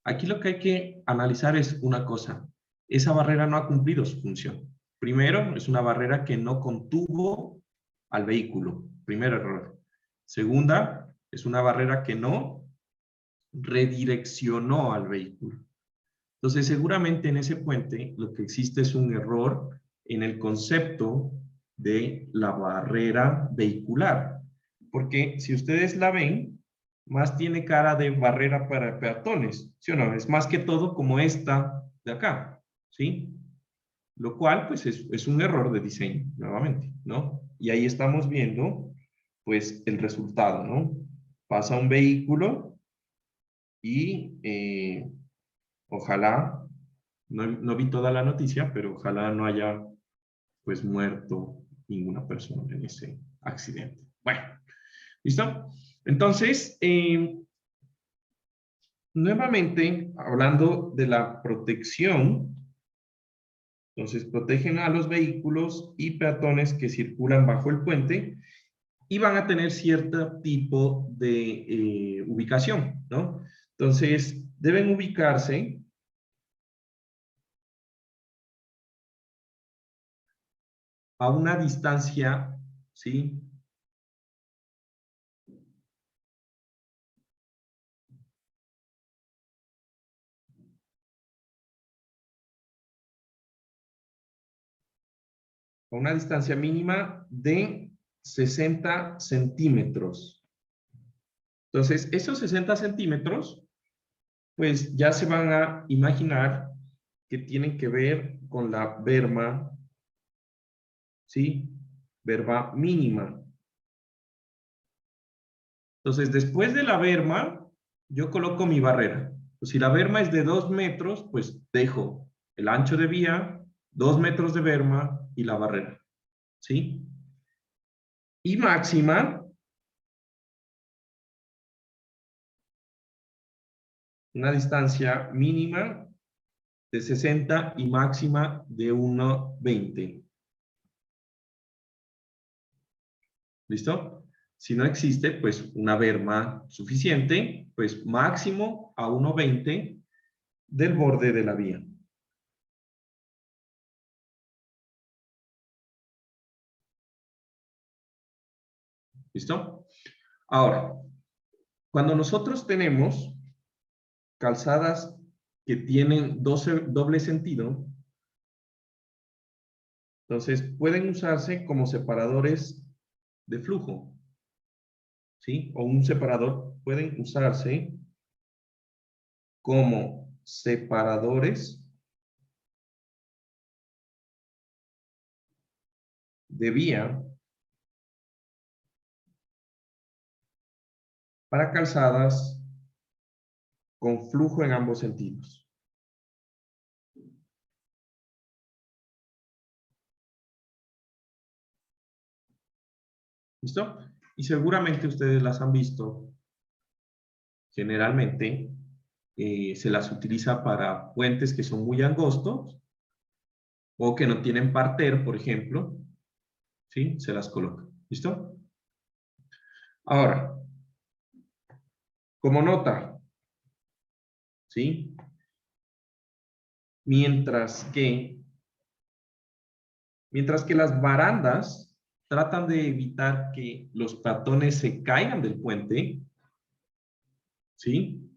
aquí lo que hay que analizar es una cosa. Esa barrera no ha cumplido su función. Primero, es una barrera que no contuvo al vehículo. Primer error. Segunda, es una barrera que no redireccionó al vehículo. Entonces, seguramente en ese puente lo que existe es un error en el concepto de la barrera vehicular. Porque si ustedes la ven, más tiene cara de barrera para peatones, ¿sí o no? Es más que todo como esta de acá, ¿sí? Lo cual, pues, es un error de diseño, nuevamente, ¿no? Y ahí estamos viendo, pues, el resultado, ¿no? Pasa un vehículo y ojalá, no vi toda la noticia, pero ojalá no haya, pues, muerto ninguna persona en ese accidente. Bueno, ¿listo? Entonces, nuevamente, hablando de la protección, entonces protegen a los vehículos y peatones que circulan bajo el puente y van a tener cierto tipo de ubicación, ¿no? Entonces, deben ubicarse a una distancia, ¿sí? A una distancia mínima de 60 centímetros. Entonces, esos 60 centímetros, pues ya se van a imaginar que tienen que ver con la berma, ¿sí? Berma mínima. Entonces, después de la berma, yo coloco mi barrera. Pues si la berma es de 2 metros, pues dejo el ancho de vía, 2 metros de berma y la barrera, ¿sí? Y máxima, una distancia mínima de 60 y máxima de 1,20. ¿Listo? Si no existe, pues una berma suficiente, pues máximo a 1,20 del borde de la vía. ¿Listo? Ahora, cuando nosotros tenemos calzadas que tienen doble sentido, entonces pueden usarse como separadores de flujo, ¿sí? O un separador pueden usarse como separadores de vía para calzadas con flujo en ambos sentidos. ¿Listo? Y seguramente ustedes las han visto. Generalmente se las utiliza para puentes que son muy angostos o que no tienen parter, por ejemplo. ¿Sí? Se las coloca. ¿Listo? Ahora, como nota, ¿sí? Mientras que las barandas tratan de evitar que los peatones se caigan del puente, ¿sí?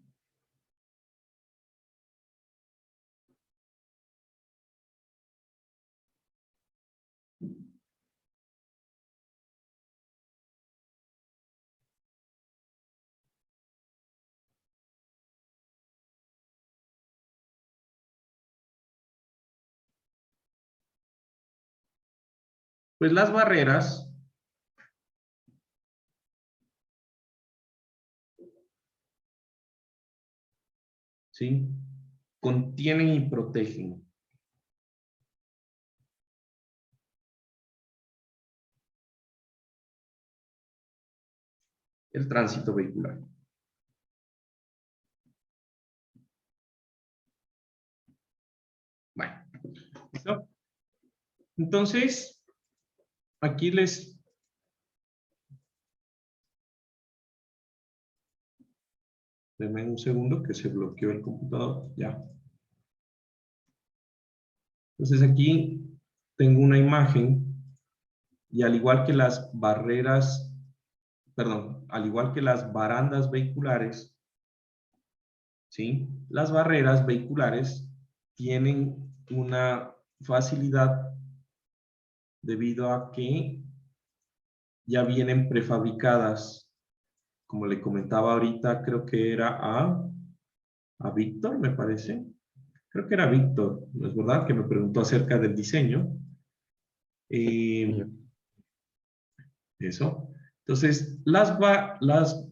Pues las barreras ¿sí? Contienen y protegen el tránsito vehicular. Bueno, ¿listo? Entonces, aquí les... Denme un segundo que se bloqueó el computador. Ya. Entonces aquí tengo una imagen y al igual que las barreras, perdón, al igual que las barandas vehiculares, ¿sí? Las barreras vehiculares tienen una facilidad debido a que ya vienen prefabricadas. Como le comentaba ahorita, creo que era a Víctor, me parece. Creo que era Víctor, ¿no es verdad? Que me preguntó acerca del diseño.
Yo.
Eso. Entonces, las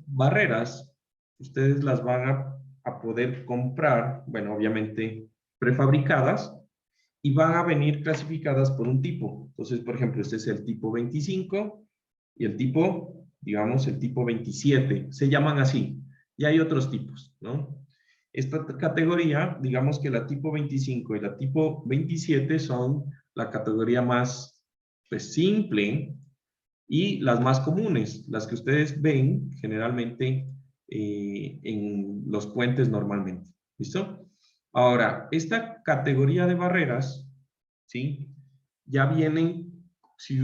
barreras, ustedes las van a poder comprar, bueno, obviamente prefabricadas, y van a venir clasificadas por un tipo. Entonces, por ejemplo, este es el tipo 25 y el tipo, digamos, el tipo 27. Se llaman así. Y hay otros tipos, ¿no? Esta categoría, digamos que la tipo 25 y la tipo 27 son la categoría más, pues, simple y las más comunes, las que ustedes ven generalmente en los puentes normalmente. ¿Listo? Ahora, esta categoría de barreras, ¿sí? Ya vienen, si,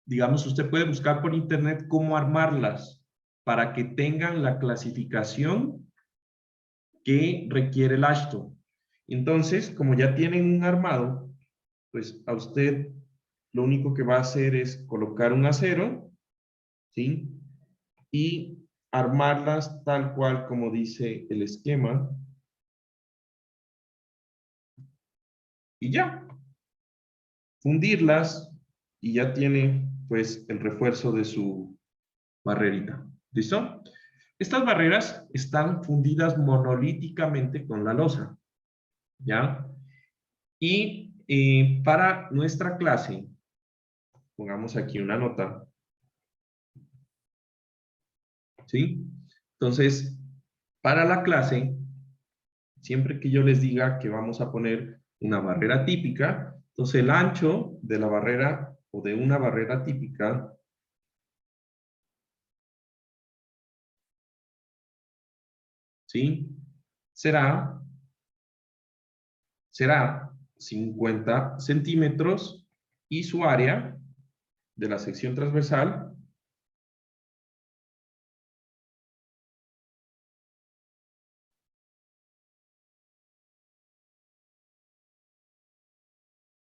digamos, usted puede buscar por internet cómo armarlas para que tengan la clasificación que requiere el AASHTO. Entonces, como ya tienen un armado, pues a usted lo único que va a hacer es colocar un acero, ¿sí? Y armarlas tal cual como dice el esquema. Y ya. Fundirlas y ya tiene pues el refuerzo de su barrerita. ¿Listo? Estas barreras están fundidas monolíticamente con la losa. ¿Ya? Y para nuestra clase, pongamos aquí una nota. ¿Sí? Entonces, para la clase, siempre que yo les diga que vamos a poner una barrera típica, entonces el ancho de la barrera o de una barrera típica ¿sí? Será 50 centímetros y su área de la sección transversal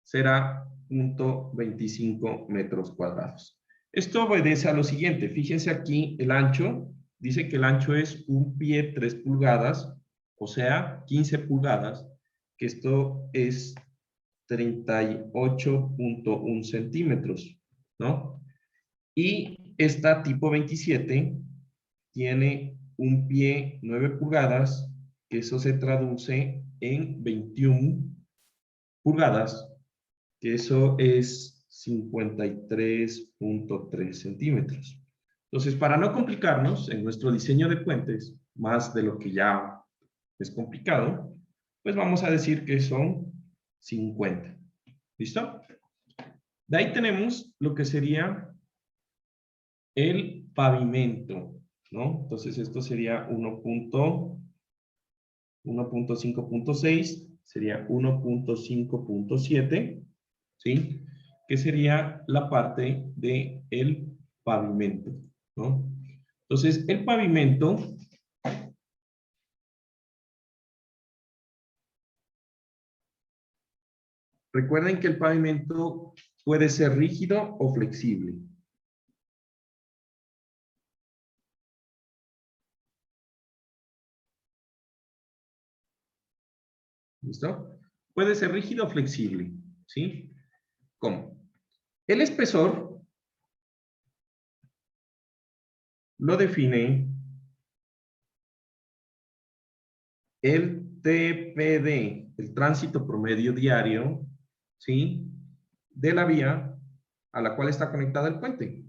será 0.25 metros cuadrados. Esto obedece a lo siguiente. Fíjense aquí el ancho. Dice que el ancho es 1 pie 3 pulgadas, o sea, 15 pulgadas, que esto es 38.1 centímetros, ¿no? Y esta tipo 27 tiene 1 pie 9 pulgadas, que eso se traduce en 21 pulgadas, que eso es 53.3 centímetros. Entonces, para no complicarnos en nuestro diseño de puentes, más de lo que ya es complicado, pues vamos a decir que son 50. ¿Listo? De ahí tenemos lo que sería el pavimento, ¿no? Entonces esto sería 1.5.6, sería 1.5.7, ¿sí? Que sería la parte del pavimento, ¿no? Entonces el pavimento recuerden que el pavimento puede ser rígido o flexible. ¿Listo? Puede ser rígido o flexible, ¿sí? ¿Cómo? El espesor lo define el TPD, el tránsito promedio diario, ¿sí?, de la vía a la cual está conectada el puente.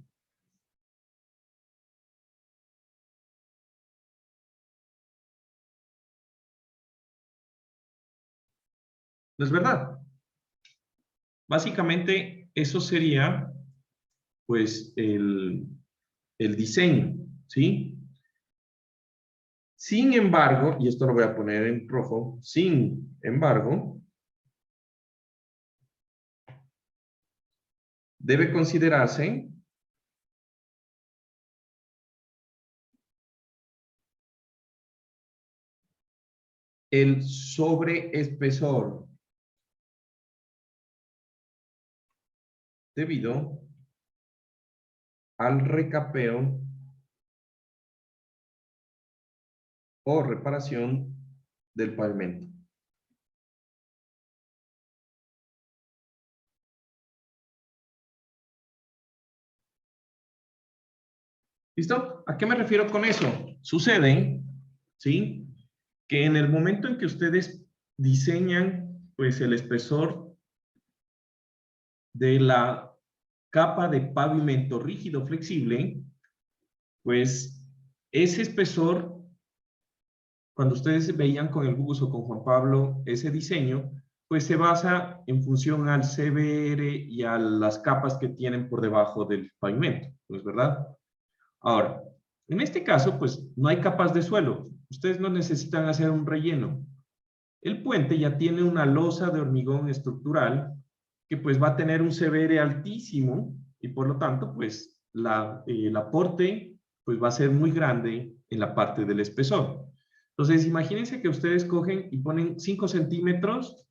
¿No es verdad? Básicamente, eso sería, pues, el diseño, ¿sí? Sin embargo, y esto lo voy a poner en rojo, sin embargo, debe considerarse el sobreespesor debido al recapeo o reparación del pavimento. ¿Listo? ¿A qué me refiero con eso? Sucede, ¿sí?, que en el momento en que ustedes diseñan, pues, el espesor de la capa de pavimento rígido flexible, pues, ese espesor, cuando ustedes veían con el Gus o con Juan Pablo ese diseño, pues se basa en función al CBR y a las capas que tienen por debajo del pavimento, ¿no es verdad? Ahora, en este caso, pues no hay capas de suelo. Ustedes no necesitan hacer un relleno. El puente ya tiene una losa de hormigón estructural que pues va a tener un CBR altísimo y por lo tanto, pues el aporte pues va a ser muy grande en la parte del espesor. Entonces, imagínense que ustedes cogen y ponen 5 centímetros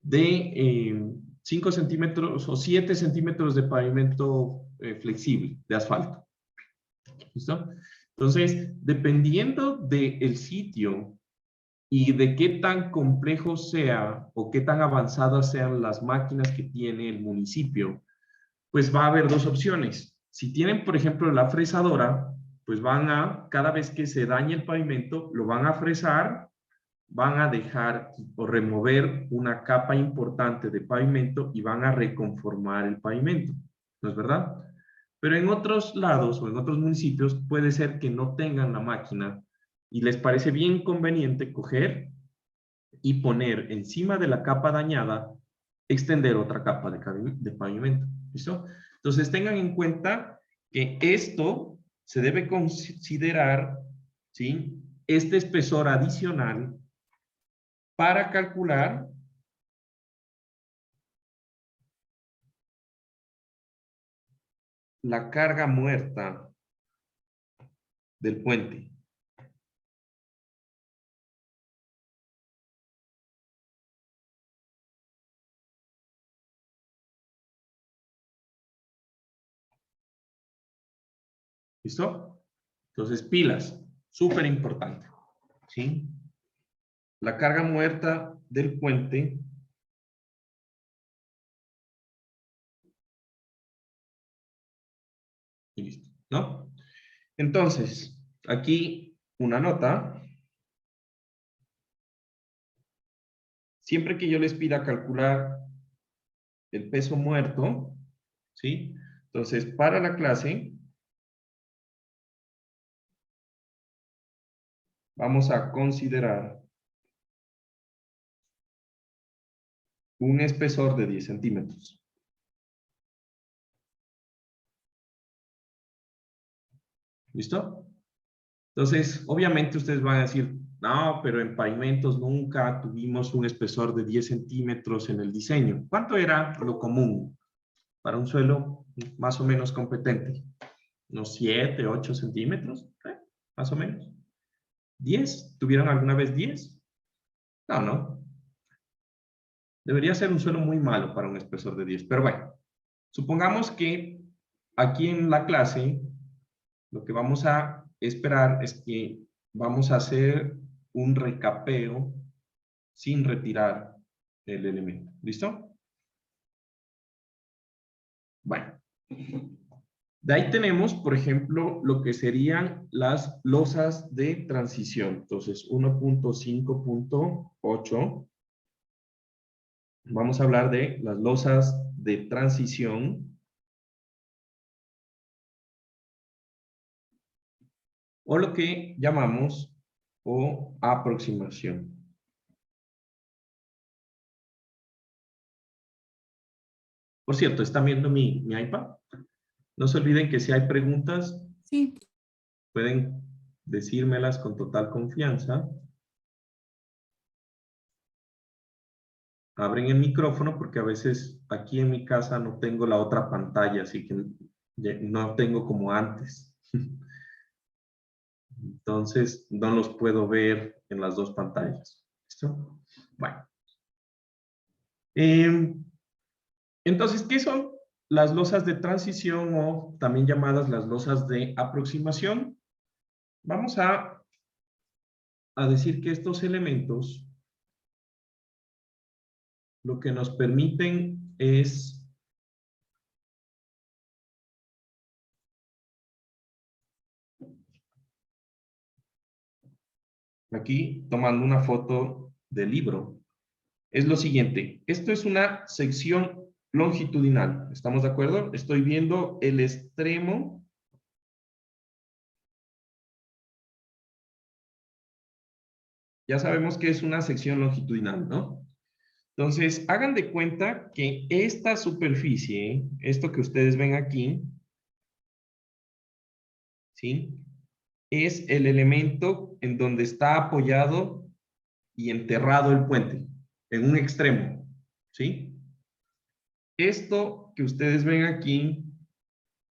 de 5 centímetros o 7 centímetros de pavimento flexible, de asfalto. ¿Listo? Entonces, dependiendo del sitio y de qué tan complejo sea o qué tan avanzadas sean las máquinas que tiene el municipio, pues va a haber dos opciones. Si tienen, por ejemplo, la fresadora, pues van a, cada vez que se dañe el pavimento, lo van a fresar, van a dejar o remover una capa importante de pavimento y van a reconformar el pavimento. ¿No es verdad? Pero en otros lados o en otros municipios puede ser que no tengan la máquina y les parece bien conveniente coger y poner encima de la capa dañada, extender otra capa de pavimento. ¿Listo? Entonces tengan en cuenta que esto se debe considerar, ¿sí?, este espesor adicional para calcular la carga muerta del puente. ¿Listo? Entonces, pilas, súper importante, ¿sí? La carga muerta del puente y listo, ¿no? Entonces, aquí una nota. Siempre que yo les pida calcular el peso muerto, ¿sí? Entonces, para la clase, vamos a considerar un espesor de 10 centímetros. ¿Listo? Entonces, obviamente ustedes van a decir, no, pero en pavimentos nunca tuvimos un espesor de 10 centímetros en el diseño. ¿Cuánto era lo común para un suelo más o menos competente? ¿Unos 7, 8 centímetros? Más o menos. ¿10? ¿Tuvieron alguna vez 10? No, no. Debería ser un suelo muy malo para un espesor de 10. Pero bueno, supongamos que aquí en la clase lo que vamos a esperar es que vamos a hacer un recapeo sin retirar el elemento. ¿Listo? Bueno. De ahí tenemos, por ejemplo, lo que serían las losas de transición. Entonces, 1.5.8. Vamos a hablar de las losas de transición. O lo que llamamos o aproximación. Por cierto, ¿están viendo mi iPad? No se olviden que si hay preguntas,
Sí.
pueden decírmelas con total confianza. Abren el micrófono porque a veces aquí en mi casa no tengo la otra pantalla, así que no tengo como antes. Entonces, no los puedo ver en las dos pantallas. ¿Listo? Bueno. Entonces, ¿qué son las losas de transición o también llamadas las losas de aproximación? Vamos a decir que estos elementos lo que nos permiten es aquí tomando una foto del libro, es lo siguiente. Esto es una sección longitudinal. ¿Estamos de acuerdo? Estoy viendo el extremo ya sabemos que es una sección longitudinal, ¿no? Entonces, hagan de cuenta que esta superficie, esto que ustedes ven aquí, ¿sí? Es el elemento en donde está apoyado y enterrado el puente, en un extremo, ¿sí? Esto que ustedes ven aquí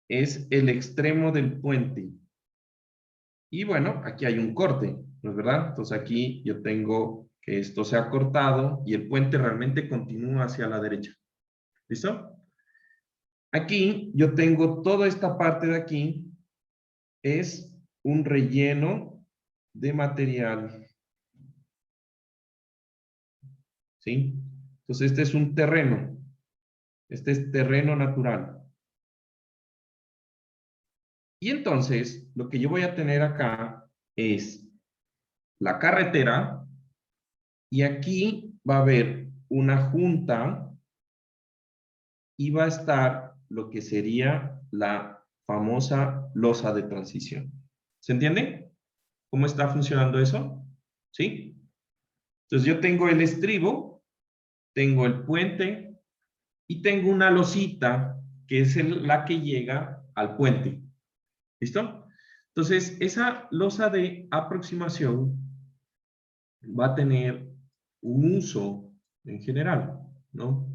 es el extremo del puente. Y bueno, aquí hay un corte, ¿no es verdad? Entonces aquí yo tengo que esto se ha cortado y el puente realmente continúa hacia la derecha. ¿Listo? Aquí yo tengo toda esta parte de aquí, es un relleno de material. ¿Sí? Entonces este es un terreno. Este es terreno natural. Y entonces, lo que yo voy a tener acá es la carretera y aquí va a haber una junta y va a estar lo que sería la famosa losa de transición. ¿Se entiende? ¿Cómo está funcionando eso? ¿Sí? Entonces yo tengo el estribo, tengo el puente y tengo una losita que es la que llega al puente. ¿Listo? Entonces, esa losa de aproximación va a tener un uso en general, ¿no?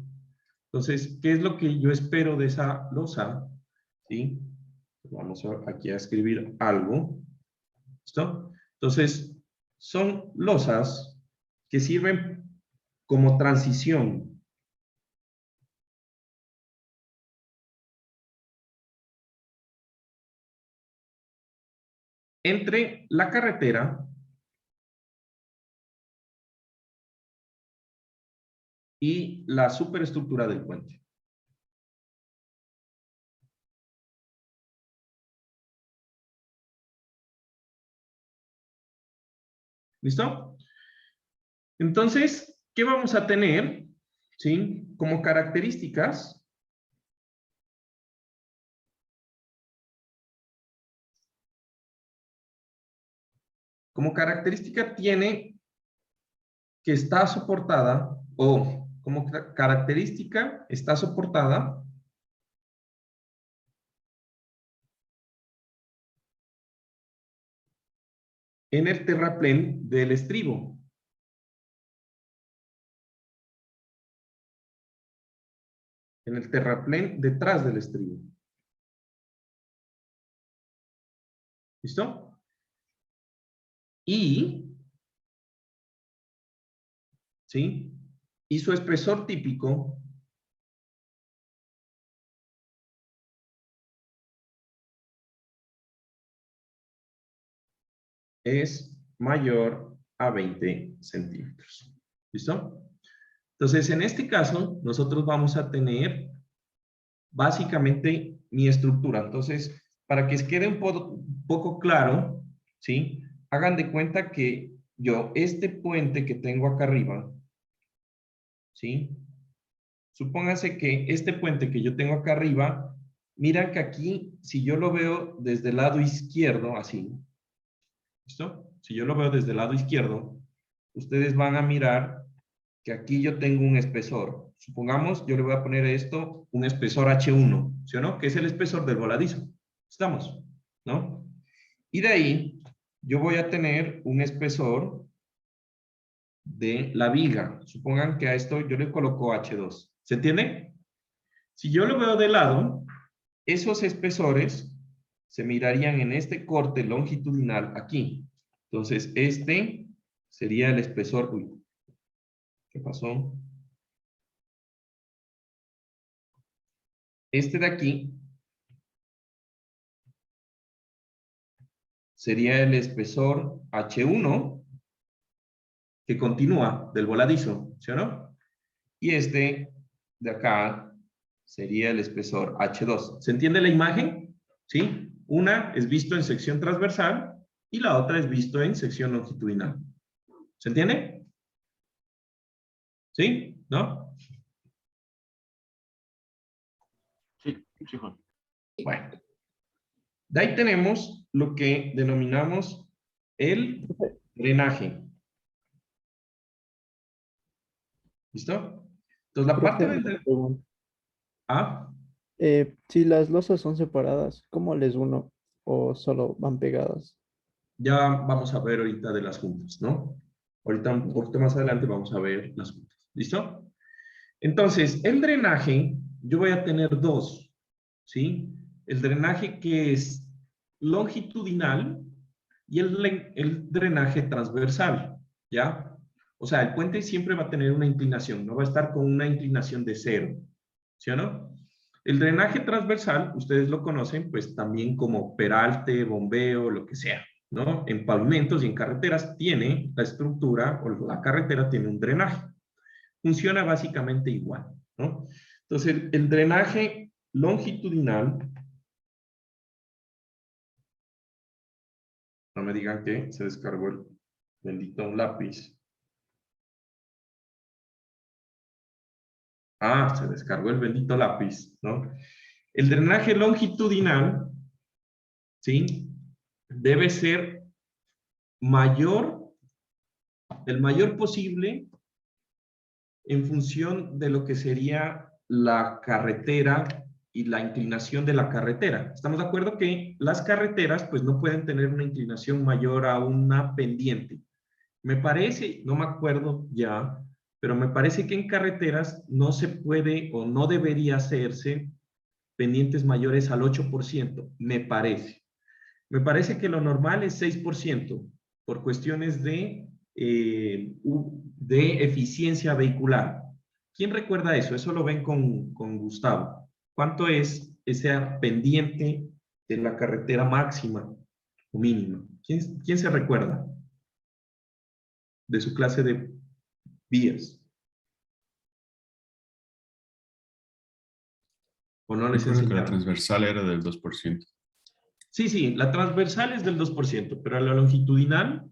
Entonces, ¿qué es lo que yo espero de esa losa? ¿Sí? Vamos aquí a escribir algo. ¿Listo? Entonces, son losas que sirven como transición. Entre la carretera y la superestructura del puente. ¿Listo? Entonces, ¿qué vamos a tener? ¿Sí? Como características. Como característica tiene que está soportada, o como característica está soportada en el terraplén del estribo. En el terraplén detrás del estribo. ¿Listo? Y, ¿sí? Y su espesor típico es mayor a 20 centímetros. ¿Listo? Entonces, en este caso, nosotros vamos a tener básicamente mi estructura. Entonces, para que quede un poco claro, ¿sí? Hagan de cuenta que yo, este puente que tengo acá arriba, ¿sí? Supóngase que este puente que yo tengo acá arriba, mira que aquí, si yo lo veo desde el lado izquierdo, así, ¿listo? Si yo lo veo desde el lado izquierdo, ustedes van a mirar que aquí yo tengo un espesor. Supongamos, yo le voy a poner a esto un espesor H1, ¿sí o no? Que es el espesor del voladizo. ¿Estamos? ¿No? Y de ahí, yo voy a tener un espesor de la viga. Supongan que a esto yo le coloco H2. ¿Se entiende? Si yo lo veo de lado, esos espesores se mirarían en este corte longitudinal aquí. Entonces, este sería el espesor. Uy, ¿qué pasó? Este de aquí sería el espesor H1 que continúa del voladizo, ¿sí o no? Y este de acá sería el espesor H2. ¿Se entiende la imagen? ¿Sí? Una es visto en sección transversal y la otra es visto en sección longitudinal. ¿Se entiende? ¿Sí? ¿No?
Sí, sí, Juan.
Bueno. De ahí tenemos lo que denominamos el drenaje. ¿Listo? Entonces la parte
Profe,
del
una
drenaje...
pregunta.
Ah,
Si las losas son separadas, ¿cómo les uno o solo van pegadas?
ya vamos a ver ahorita de las juntas, ¿no? Ahorita un poquito más adelante vamos a ver las juntas. ¿Listo? Entonces, el drenaje, yo voy a tener dos, ¿sí? El drenaje que es longitudinal y el drenaje transversal, ¿ya? O sea, el puente siempre va a tener una inclinación, no va a estar con una inclinación de cero, ¿sí o no? El drenaje transversal, ustedes lo conocen, pues también como peralte, bombeo, lo que sea, ¿no? En pavimentos y en carreteras tiene la estructura, o la carretera tiene un drenaje. Funciona básicamente igual, ¿no? Entonces, el drenaje longitudinal, no me digan que se descargó el bendito lápiz. Ah, se descargó el bendito lápiz, ¿no? El drenaje longitudinal, ¿sí? Debe ser mayor, el mayor posible en función de lo que sería la carretera y la inclinación de la carretera. ¿Estamos de acuerdo que las carreteras pues no pueden tener una inclinación mayor a una pendiente? Me parece, no me acuerdo ya, pero me parece que en carreteras no se puede o no debería hacerse pendientes mayores al 8%, me parece. Me parece que lo normal es 6% por cuestiones de eficiencia vehicular. ¿Quién recuerda eso? Eso lo ven con Gustavo. ¿Cuánto es esa pendiente de la carretera máxima o mínima? ¿Quién se recuerda de su clase de vías? ¿O no les
Recuerdo que la
enseñaron?
transversal era del 2%.
Sí, sí, la transversal es del 2%, pero la longitudinal,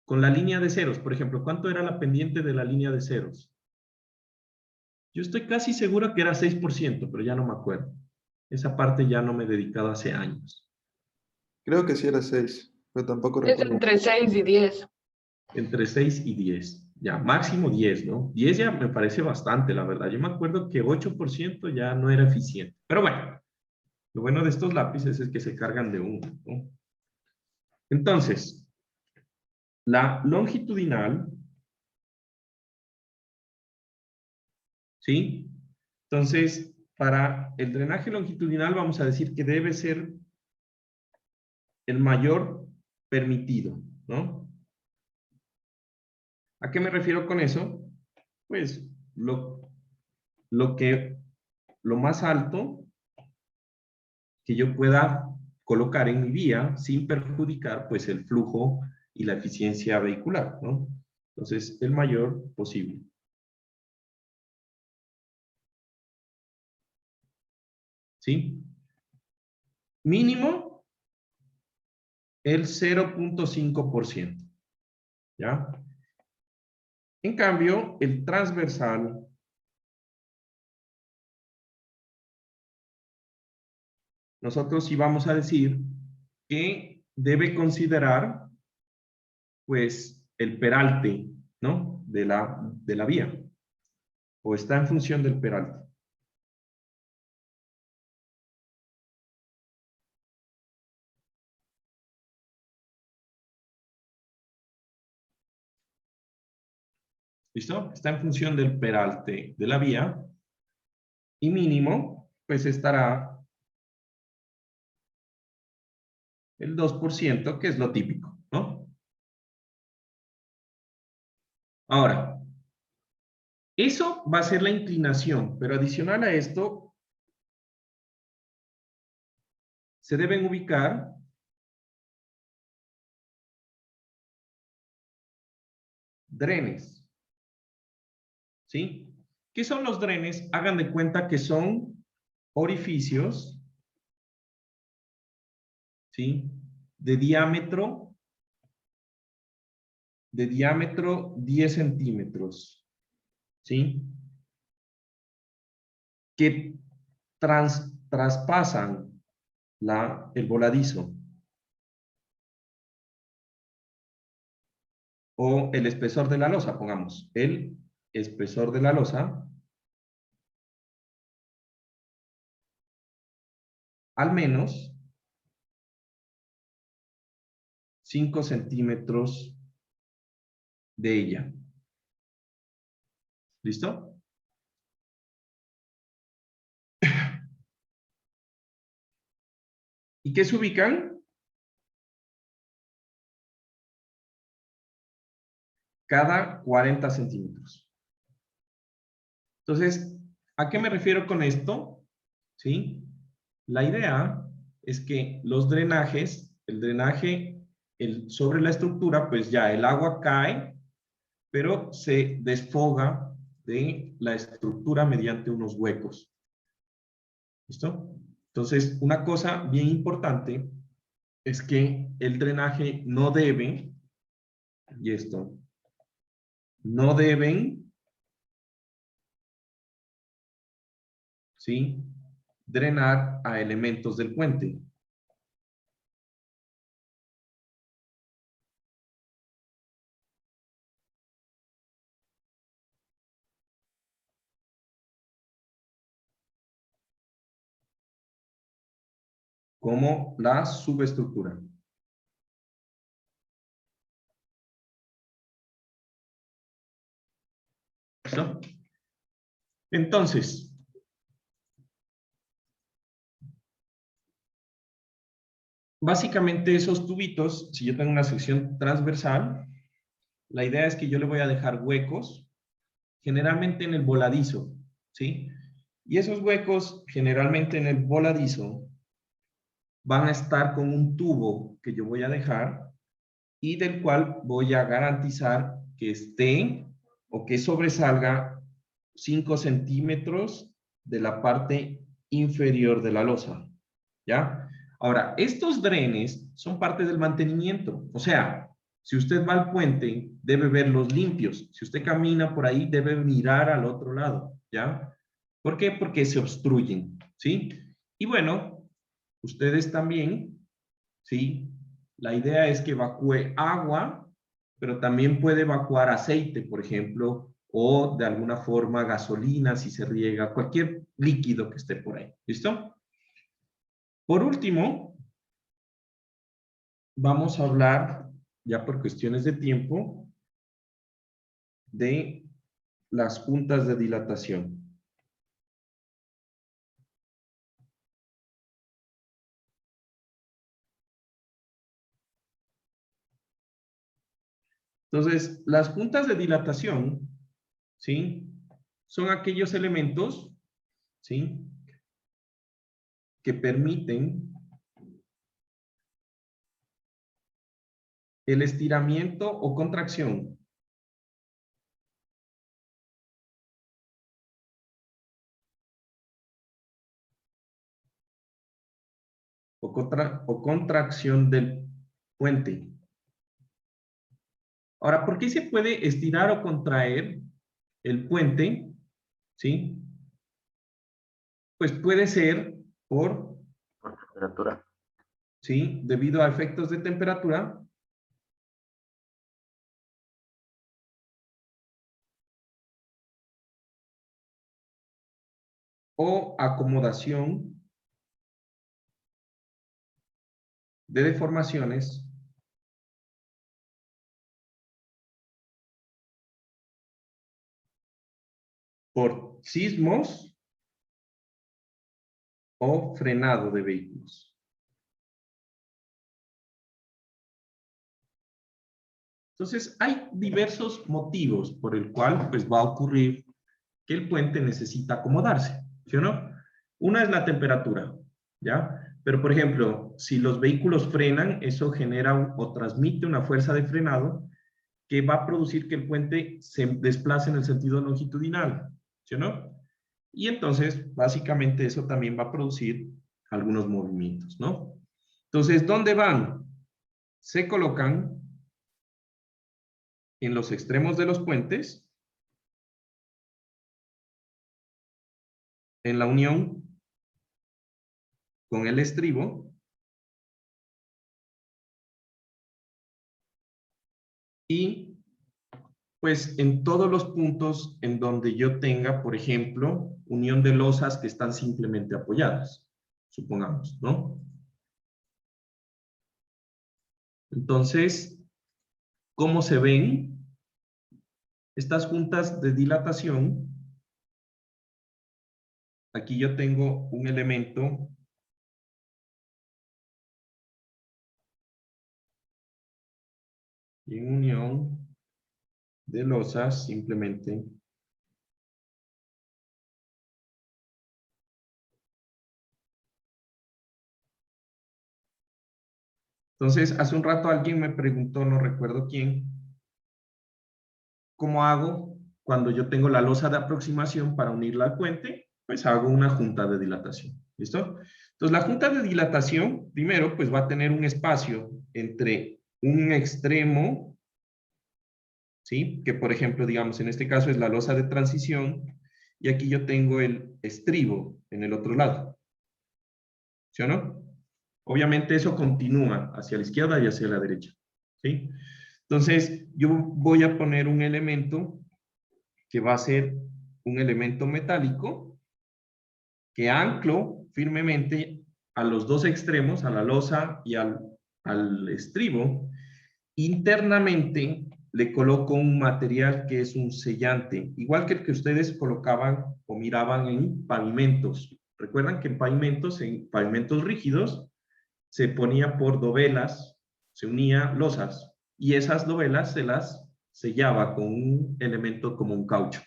con la línea de ceros, por ejemplo, ¿cuánto era la pendiente de la línea de ceros? Yo estoy casi seguro que era 6%, pero ya no me acuerdo. Esa parte ya no me he dedicado hace años.
Creo que sí era 6, pero tampoco
Es
recuerdo.
entre 6 y 10.
Entre 6 y 10. Ya, máximo 10, ¿no? 10 ya me parece bastante, la verdad. Yo me acuerdo que 8% ya no era eficiente. Pero bueno, lo bueno de estos lápices es que se cargan de uno, ¿no? Entonces, la longitudinal, ¿sí? Entonces, para el drenaje longitudinal vamos a decir que debe ser el mayor permitido, ¿no? ¿A qué me refiero con eso? Pues lo más alto que yo pueda colocar en mi vía sin perjudicar pues el flujo y la eficiencia vehicular, ¿no? Entonces, el mayor posible. ¿sí? Mínimo el 0.5%, ¿ya? En cambio, el transversal nosotros sí vamos a decir que debe considerar, pues, el peralte, ¿no? De la vía. O está en función del peralte. ¿Listo? Está en función del peralte de la vía. Y mínimo, pues estará el 2%, que es lo típico, ¿no? Ahora, eso va a ser la inclinación, pero adicional a esto, se deben ubicar drenes, ¿sí? ¿Qué son los drenes? Hagan de cuenta que son orificios, ¿sí? De diámetro 10 centímetros, ¿sí? Que traspasan el voladizo o el espesor de la losa, pongamos, el espesor de la losa al menos 5 centímetros de ella. ¿Listo? ¿Y qué se ubican? Cada 40 centímetros. Entonces, ¿a qué me refiero con esto? ¿Sí? La idea es que los drenajes, el drenaje sobre la estructura, pues ya el agua cae, pero se desfoga de la estructura mediante unos huecos. ¿Listo? Entonces, una cosa bien importante es que el drenaje no debe, y esto, no deben, ¿sí?, drenar a elementos del puente. Como la subestructura. ¿Listo? Entonces, básicamente esos tubitos, si yo tengo una sección transversal, la idea es que yo le voy a dejar huecos, generalmente en el voladizo, ¿sí? Y esos huecos, generalmente en el voladizo, van a estar con un tubo que yo voy a dejar y del cual voy a garantizar que esté o que sobresalga 5 centímetros de la parte inferior de la losa, ¿ya? Ahora, estos drenes son parte del mantenimiento, o sea, si usted va al puente, debe verlos limpios. Si usted camina por ahí, debe mirar al otro lado, ¿ya? ¿Por qué? Porque se obstruyen, ¿sí? Y bueno, ustedes también, ¿sí? La idea es que evacúe agua, pero también puede evacuar aceite, por ejemplo, o de alguna forma gasolina si se riega, cualquier líquido que esté por ahí. ¿Listo? Por último, vamos a hablar, ya por cuestiones de tiempo, de las juntas de dilatación. Entonces, las juntas de dilatación, ¿sí?, son aquellos elementos, ¿sí?, que permiten el estiramiento o contracción o contracción del puente. Ahora, ¿por qué se puede estirar o contraer el puente? ¿Sí? Pues puede ser por,
Por temperatura.
¿sí? Debido a efectos de temperatura. O acomodación de deformaciones por sismos o frenado de vehículos. Entonces, hay diversos motivos por el cual pues, va a ocurrir que el puente necesita acomodarse, ¿sí o no? Una es la temperatura, ¿ya? Pero, por ejemplo, si los vehículos frenan, eso genera o transmite una fuerza de frenado que va a producir que el puente se desplace en el sentido longitudinal, ¿sí o no? Y entonces, básicamente, eso también va a producir algunos movimientos, ¿no? Entonces, ¿dónde van? Se colocan en los extremos de los puentes, en la unión con el estribo, y pues en todos los puntos en donde yo tenga, por ejemplo, unión de losas que están simplemente apoyadas, supongamos, ¿no? Entonces, ¿cómo se ven estas juntas de dilatación? Aquí yo tengo un elemento en unión de losas simplemente. Entonces, hace un rato alguien me preguntó, no recuerdo quién, ¿cómo hago cuando yo tengo la losa de aproximación para unirla al puente? Pues hago una junta de dilatación, ¿listo? Entonces, la junta de dilatación, primero, pues va a tener un espacio entre un extremo, ¿sí? Que, por ejemplo, digamos, en este caso es la losa de transición, y aquí yo tengo el estribo en el otro lado, ¿sí o no? Obviamente eso continúa hacia la izquierda y hacia la derecha, ¿sí? Entonces, yo voy a poner un elemento que va a ser un elemento metálico que anclo firmemente a los dos extremos, a la losa y al estribo. Internamente le coloco un material que es un sellante, igual que el que ustedes colocaban o miraban en pavimentos. Recuerdan que en pavimentos rígidos, se ponía por dovelas, se unía losas, y esas dovelas se las sellaba con un elemento como un caucho,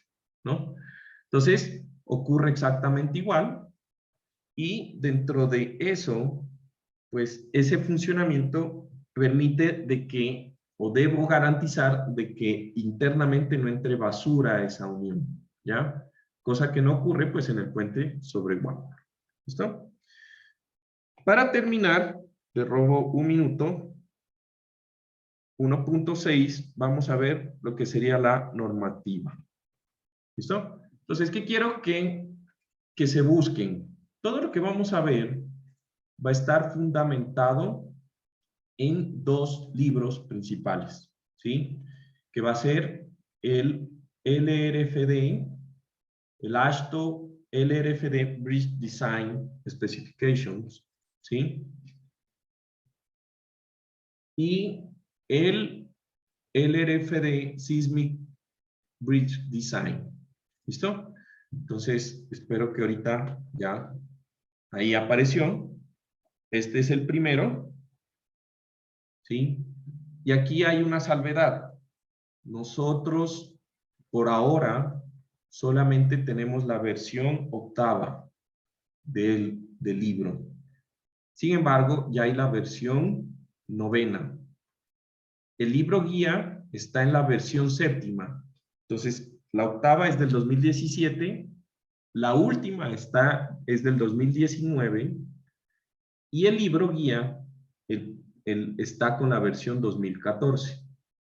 ¿no? Entonces, ocurre exactamente igual, y dentro de eso, pues ese funcionamiento permite de que, o debo garantizar de que internamente no entre basura a esa unión, ¿ya? Cosa que no ocurre, pues, en el puente sobre Guapo. ¿Listo? Para terminar, le robo un minuto. 1.6, vamos a ver lo que sería la normativa. ¿Listo? Entonces, ¿qué quiero que se busquen? Todo lo que vamos a ver va a estar fundamentado en dos libros principales, ¿sí? Que va a ser el LRFD, el AASHTO LRFD Bridge Design Specifications, ¿sí? Y el LRFD Seismic Bridge Design. ¿Listo? Entonces, espero que ahorita ya ahí apareció. Este es el primero. ¿Sí? Y aquí hay una salvedad. Nosotros, por ahora, solamente tenemos la versión octava del libro. Sin embargo, ya hay la versión novena. El libro guía está en la versión séptima. Entonces, la octava es del 2017, la última es del 2019, Y el libro guía está con la versión 2014,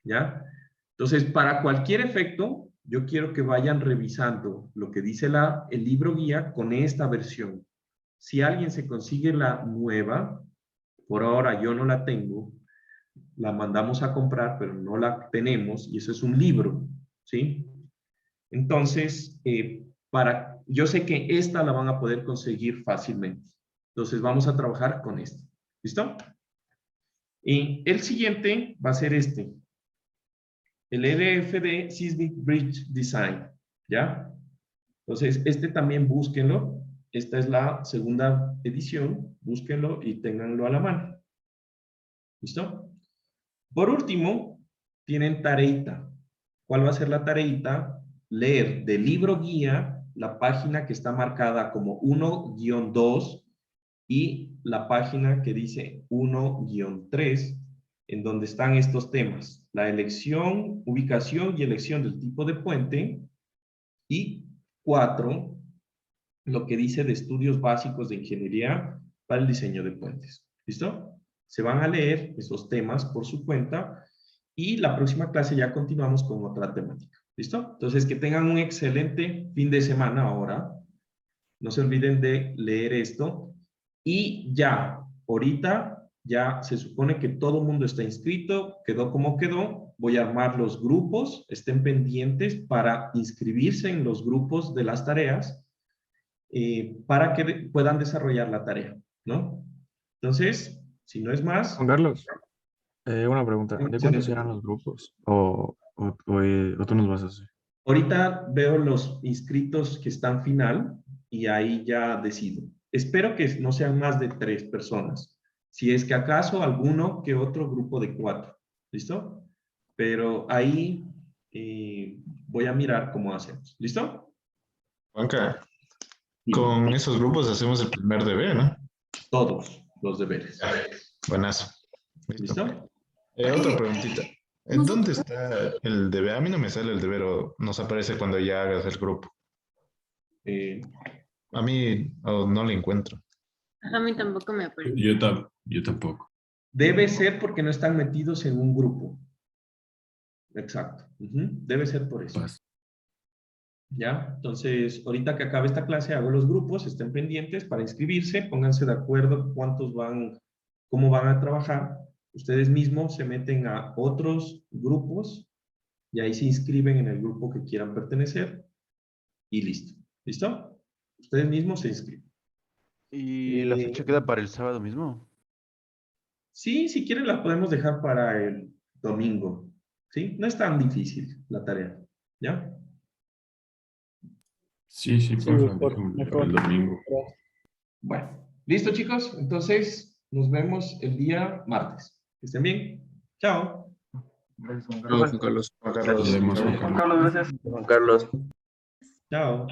¿ya? Entonces, para cualquier efecto, yo quiero que vayan revisando lo que dice el libro guía con esta versión. Si alguien se consigue la nueva, por ahora yo no la tengo, la mandamos a comprar, pero no la tenemos, y eso es un libro, ¿sí? Entonces, yo sé que esta la van a poder conseguir fácilmente. Entonces, vamos a trabajar con esta. ¿Listo? Y el siguiente va a ser este. El EDF de Seismic Bridge Design, ¿ya? Entonces, este también búsquenlo. Esta es la segunda edición. Búsquenlo y ténganlo a la mano. ¿Listo? Por último, tienen tareita. ¿Cuál va a ser la tareita? Leer del libro guía la página que está marcada como 1-2 y la página que dice 1-3, en donde están estos temas. La elección, ubicación y elección del tipo de puente. Y 4, lo que dice de estudios básicos de ingeniería para el diseño de puentes. ¿Listo? Se van a leer esos temas por su cuenta y la próxima clase ya continuamos con otra temática. ¿Listo? Entonces, que tengan un excelente fin de semana ahora. No se olviden de leer esto. Y ya, ahorita ya se supone que todo el mundo está inscrito, quedó como quedó. Voy a armar los grupos, estén pendientes para inscribirse en los grupos de las tareas para que puedan desarrollar la tarea, ¿no? Entonces, si no es más,
Juan Carlos, una pregunta. ¿De cuántos serán los grupos? ¿O tú nos vas a hacer?
ahorita veo los inscritos que están final y ahí ya decido. Espero que no sean más de 3 personas. Si es que acaso alguno que otro grupo de 4. ¿Listo? Pero ahí voy a mirar cómo hacemos. ¿Listo?
Juanca,
Dime.
con esos grupos hacemos el primer deber, ¿no?
Todos los deberes.
Buenazo. Listo.
¿Listo?
Otra preguntita. ¿Dónde está el deber? A mí no me sale el deber o nos aparece cuando ya hagas el grupo.
Eh,
A mí no lo encuentro.
A mí tampoco me aparece.
Yo tampoco.
Debe ser porque no están metidos en un grupo. Exacto. Debe ser por eso.
Pues,
¿Ya? Entonces, ahorita que acabe esta clase, hago los grupos, estén pendientes para inscribirse, pónganse de acuerdo cuántos van, cómo van a trabajar. Ustedes mismos se meten a otros grupos y ahí se inscriben en el grupo que quieran pertenecer y listo. ¿Listo? Ustedes mismos se inscriben.
¿Y la fecha queda para el sábado mismo?
Sí, si quieren la podemos dejar para el domingo. ¿Sí? No es tan difícil la tarea. ¿Ya?
sí,
Sí,
por favor,
mejor,
déjame
mejor.
para el domingo.
Bueno, listo chicos, entonces nos vemos el día martes. Que estén bien. Chao.
Gracias, Juan
No, Juan Carlos.
Juan Carlos,
Nos vemos, Juan
Juan
Carlos.
Carlos, gracias.
Juan Carlos.
Chao.